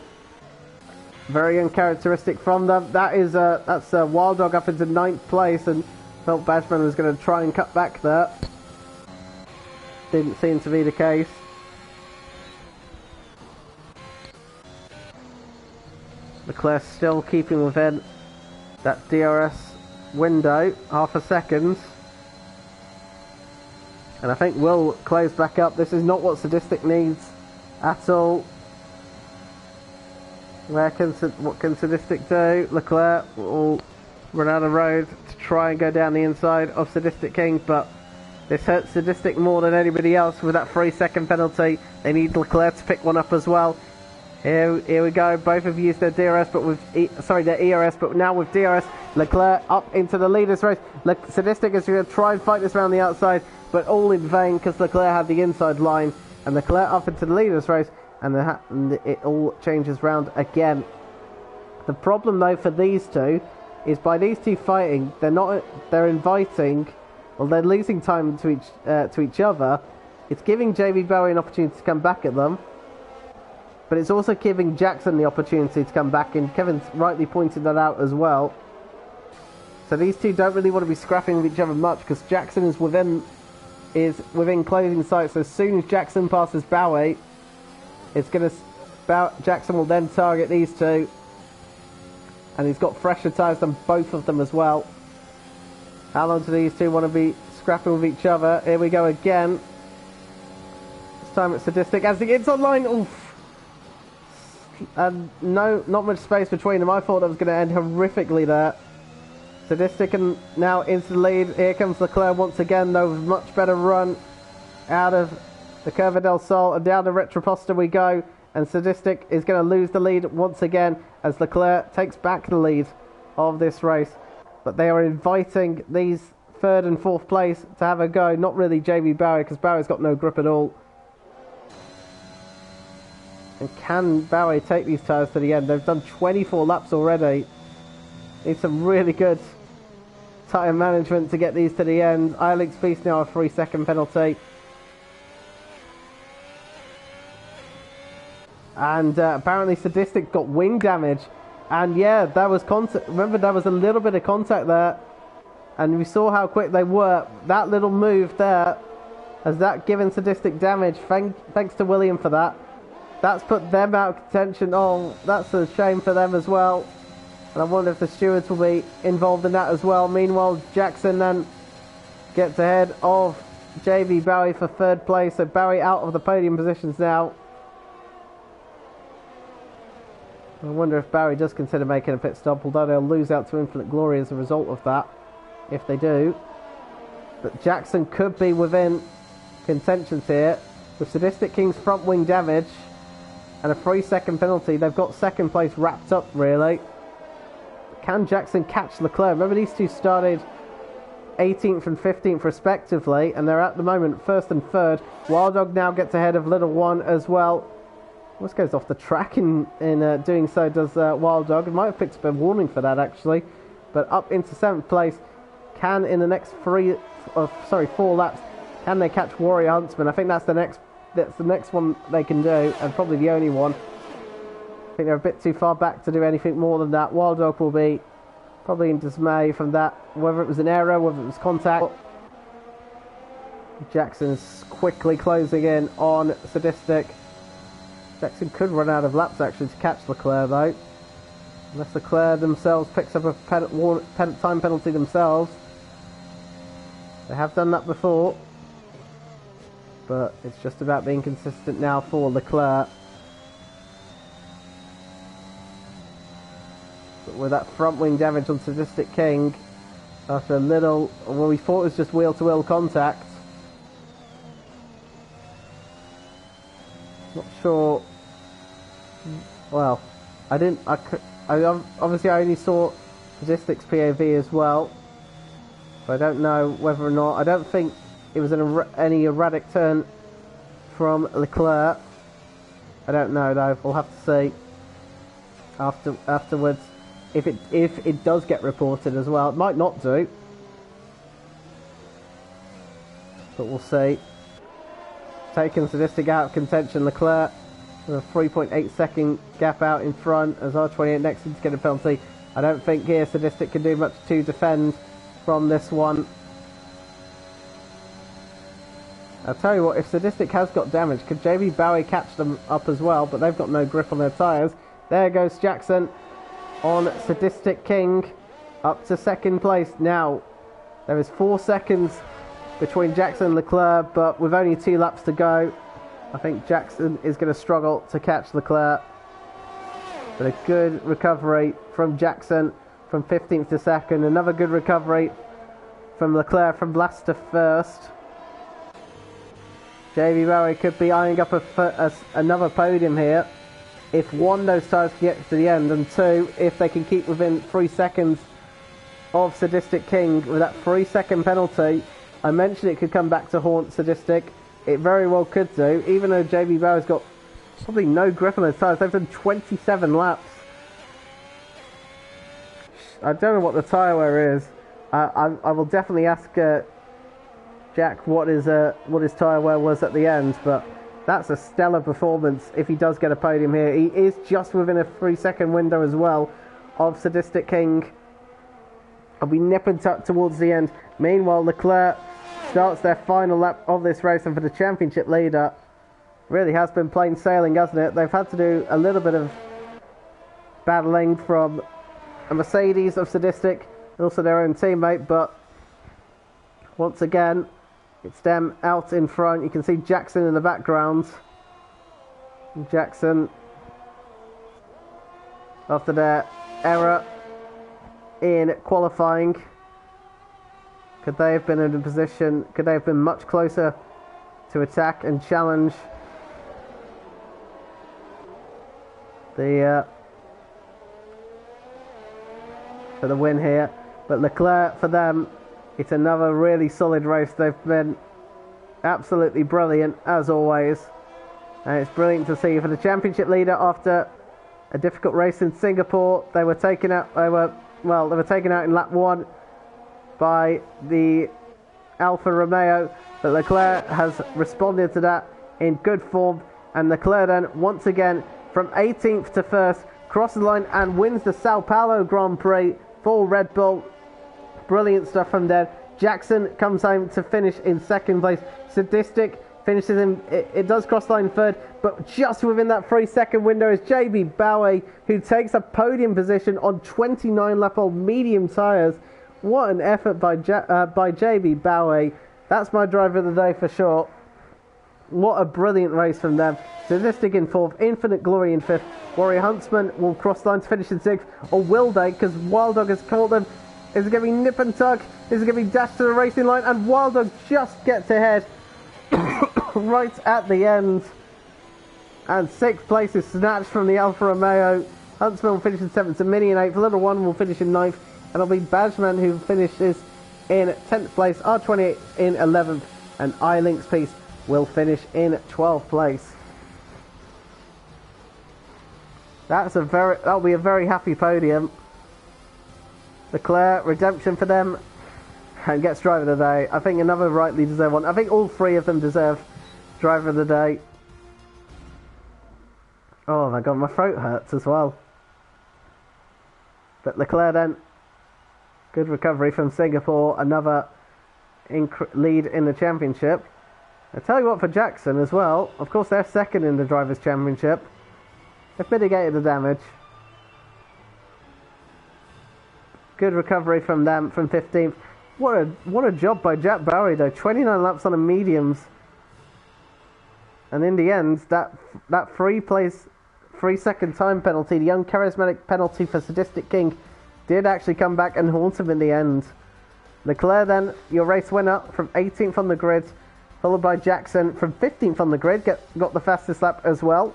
Very uncharacteristic from them. That's Wild Dog up into 9th place, and felt Bashman was going to try and cut back there. Didn't seem to be the case. Leclerc still keeping within that DRS window, half a second. And I think will close back up. This is not what Sadistic needs at all. What can Sadistic do? Leclerc will run out of road to try and go down the inside of Sadistic King, but this hurts Sadistic more than anybody else with that 3-second penalty. They need Leclerc to pick one up as well. Here we go. Both have used their DRS, but with their ERS, but now with DRS, Leclerc up into the leaders race. Sadistic is going to try and fight this around the outside, but all in vain because Leclerc had the inside line, and Leclerc up into the leaders race, and it all changes round again. The problem though for these two is, by these two fighting, they're inviting, well, they're losing time to each other. It's giving JB Bowie an opportunity to come back at them, but it's also giving Jackson the opportunity to come back, and Kevin's rightly pointed that out as well. So these two don't really want to be scrapping with each other much, because Jackson is within closing sight. So as soon as Jackson passes Bowie, Jackson will then target these two, and he's got fresher tyres than both of them as well. How long do these two want to be scrapping with each other? Here we go again. This time it's Sadistic as he gets online. Oof. And not much space between them. I thought that was going to end horrifically there. Sadistic and now into the lead. Here comes Leclerc once again, though, with a much better run out of the Curva del Sol, and down the Retroposta we go, and Sadistic is going to lose the lead once again as Leclerc takes back the lead of this race. But they are inviting these third and fourth place to have a go, not really JB Bowie, because Bowie's got no grip at all. And can Bowie take these tyres to the end? They've done 24 laps already. Need some really good tyre management to get these to the end. Ilex Beast now a 3-second penalty. And apparently Sadistic got wing damage. And yeah, that was contact. Remember, there was a little bit of contact there. And we saw how quick they were. That little move there, has that given Sadistic damage? Thanks to William for that. That's put them out of contention. Oh, that's a shame for them as well. And I wonder if the stewards will be involved in that as well. Meanwhile, Jackson then gets ahead of JB Bowie for third place. So Bowie out of the podium positions now. I wonder if Bowie does consider making a pit stop, although they'll lose out to Infinite Glory as a result of that, if they do. But Jackson could be within contentions here. With Sadistic King's front wing damage and a 3-second penalty, they've got second place wrapped up, really. Can Jackson catch Leclerc? Remember, these two started 18th and 15th respectively, and they're at the moment first and third. Wild Dog now gets ahead of Little One as well. Almost goes off the track in doing so, does Wild Dog. Might have picked up a warning for that, actually. But up into 7th place. Can, in the next 4 laps, can they catch Warrior Huntsman? I think that's the next one they can do, and probably the only one. I think they're a bit too far back to do anything more than that. Wild Dog will be probably in dismay from that, whether it was an error, whether it was contact. Jackson's quickly closing in on Sadistic. Jackson could run out of laps actually to catch Leclerc though, unless Leclerc themselves picks up a time penalty themselves. They have done that before, but it's just about being consistent now for Leclerc. But with that front wing damage on Sadistic King, after a little, well, we thought it was just wheel-to-wheel contact. Not sure. Well, obviously I only saw Sadistic's POV as well, but I don't know whether or not. I don't think it was any erratic turn from Leclerc. I don't know though. We'll have to see afterwards if it does get reported as well. It might not do, but we'll see. Taking Sadistic out of contention, Leclerc with a 3.8 second gap out in front as R28 next to get a penalty. I don't think here Sadistic can do much to defend from this one. I'll tell you what, if Sadistic has got damage, could JB Bowie catch them up as well? But they've got no grip on their tyres. There goes Jackson on Sadistic King up to second place. Now, there is 4 seconds between Jackson and Leclerc, but with only 2 laps to go, I think Jackson is going to struggle to catch Leclerc. But a good recovery from Jackson from 15th to second. Another good recovery from Leclerc from last to first. JB Bowie could be eyeing up another podium here. If one, those tyres can get to the end, and 2, if they can keep within 3 seconds of Sadistic King with that 3-second penalty. I mentioned it could come back to haunt Sadistic. It very well could do, even though JB Bowie's got probably no grip on those tyres. They've done 27 laps. I don't know what the tyre wear is. I will definitely ask Jack what his tyre wear was at the end, but that's a stellar performance if he does get a podium here. He is just within a 3-second window as well of Sadistic King. I'll be nipping towards the end. Meanwhile, Leclerc starts their final lap of this race, and for the championship leader, really has been plain sailing, hasn't it? They've had to do a little bit of battling from a Mercedes of Sadistic, and also their own teammate, but once again, it's them out in front. You can see Jackson in the background. Jackson, after their error, in qualifying. Could they have been in a position, could they have been much closer to attack and challenge for the win here? But Leclerc, for them, it's another really solid race. They've been absolutely brilliant, as always. And it's brilliant to see for the championship leader after a difficult race in Singapore. They were taken out, they were taken out in lap 1 by the Alfa Romeo, but Leclerc has responded to that in good form, and Leclerc then once again from 18th to 1st crosses the line and wins the Sao Paulo Grand Prix for Red Bull. Brilliant stuff from there. Jackson comes home to finish in 2nd place. Sadistic finishes in, it does cross line 3rd, but just within that 3-second window is JB Bowie, who takes a podium position on 29 lap old medium tyres. What an effort by JB Bowie. That's my driver of the day for sure. What a brilliant race from them. Sadistic in 4th, Infinite Glory in 5th. Warrior Huntsman will cross line to finish in 6th. Or will they? Because Wild Dog has caught them. Is it going to be nip and tuck? Is it going to be dashed to the racing line? And Wild Dog just gets ahead right at the end. And 6th place is snatched from the Alfa Romeo. Huntsman will finish in 7th. So Mini in 8th. Little One will finish in 9th. And it'll be Badgeman who finishes in 10th place. R28 in 11th. And iLinks Peace will finish in 12th place. That'll be a very happy podium. Leclerc, redemption for them, and gets driver of the day. I think another rightly deserved one. I think all 3 of them deserve driver of the day. Oh my god, my throat hurts as well. But Leclerc then, good recovery from Singapore, another lead in the championship. I tell you what, for Jackson as well, of course they're 2nd in the Drivers' Championship. They've mitigated the damage. Good recovery from them from 15th. What a job by Jack Bowie though. 29 laps on the mediums. And in the end, that 3-second time penalty, the uncharismatic penalty for Sadistic King, did actually come back and haunt him in the end. Leclerc then, your race winner, from 18th on the grid, followed by Jackson from 15th on the grid, got the fastest lap as well.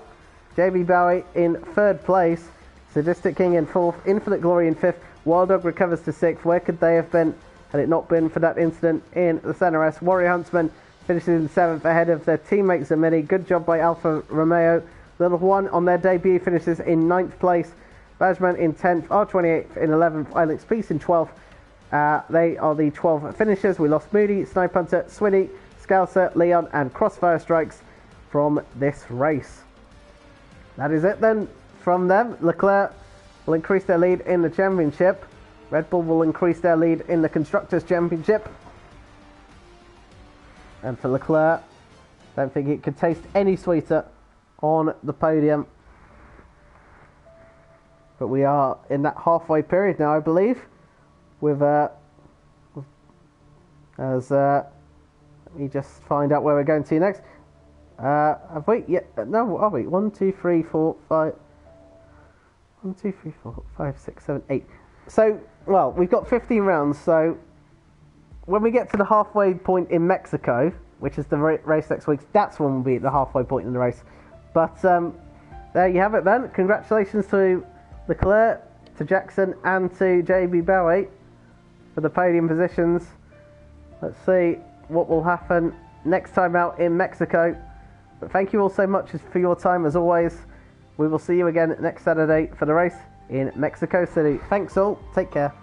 JB Bowie in 3rd place, Sadistic King in 4th, Infinite Glory in 5th, Wild Dog recovers to 6th. Where could they have been had it not been for that incident in the CNRS? Warrior Huntsman finishes in 7th ahead of their teammates Zamini. Good job by Alfa Romeo. Little One on their debut finishes in 9th place. Badgeman in 10th, R28 in 11th, iLinks Peace in 12th. They are the 12 finishers. We lost Moody, Snipe Hunter, Swinny, Scouser, Leon and Crossfire Strikes from this race. That is it then from them. Leclerc will increase their lead in the championship. Red Bull will increase their lead in the Constructors' Championship. And for Leclerc, don't think it could taste any sweeter on the podium. But we are in that halfway period now, I believe. With let me just find out where we're going to next. Have we? Yeah, no, are we? 1, 2, 3, 4, 5. 1, 2, 3, 4, 5, 6, 7, 8. So, well, we've got 15 rounds. So, when we get to the halfway point in Mexico, which is the race next week, that's when we'll be at the halfway point in the race. But there you have it then. Congratulations to Leclerc, to Jackson, and to JB Bowie for the podium positions. Let's see what will happen next time out in Mexico. But thank you all so much for your time as always. We will see you again next Saturday for the race in Mexico City. Thanks all. Take care.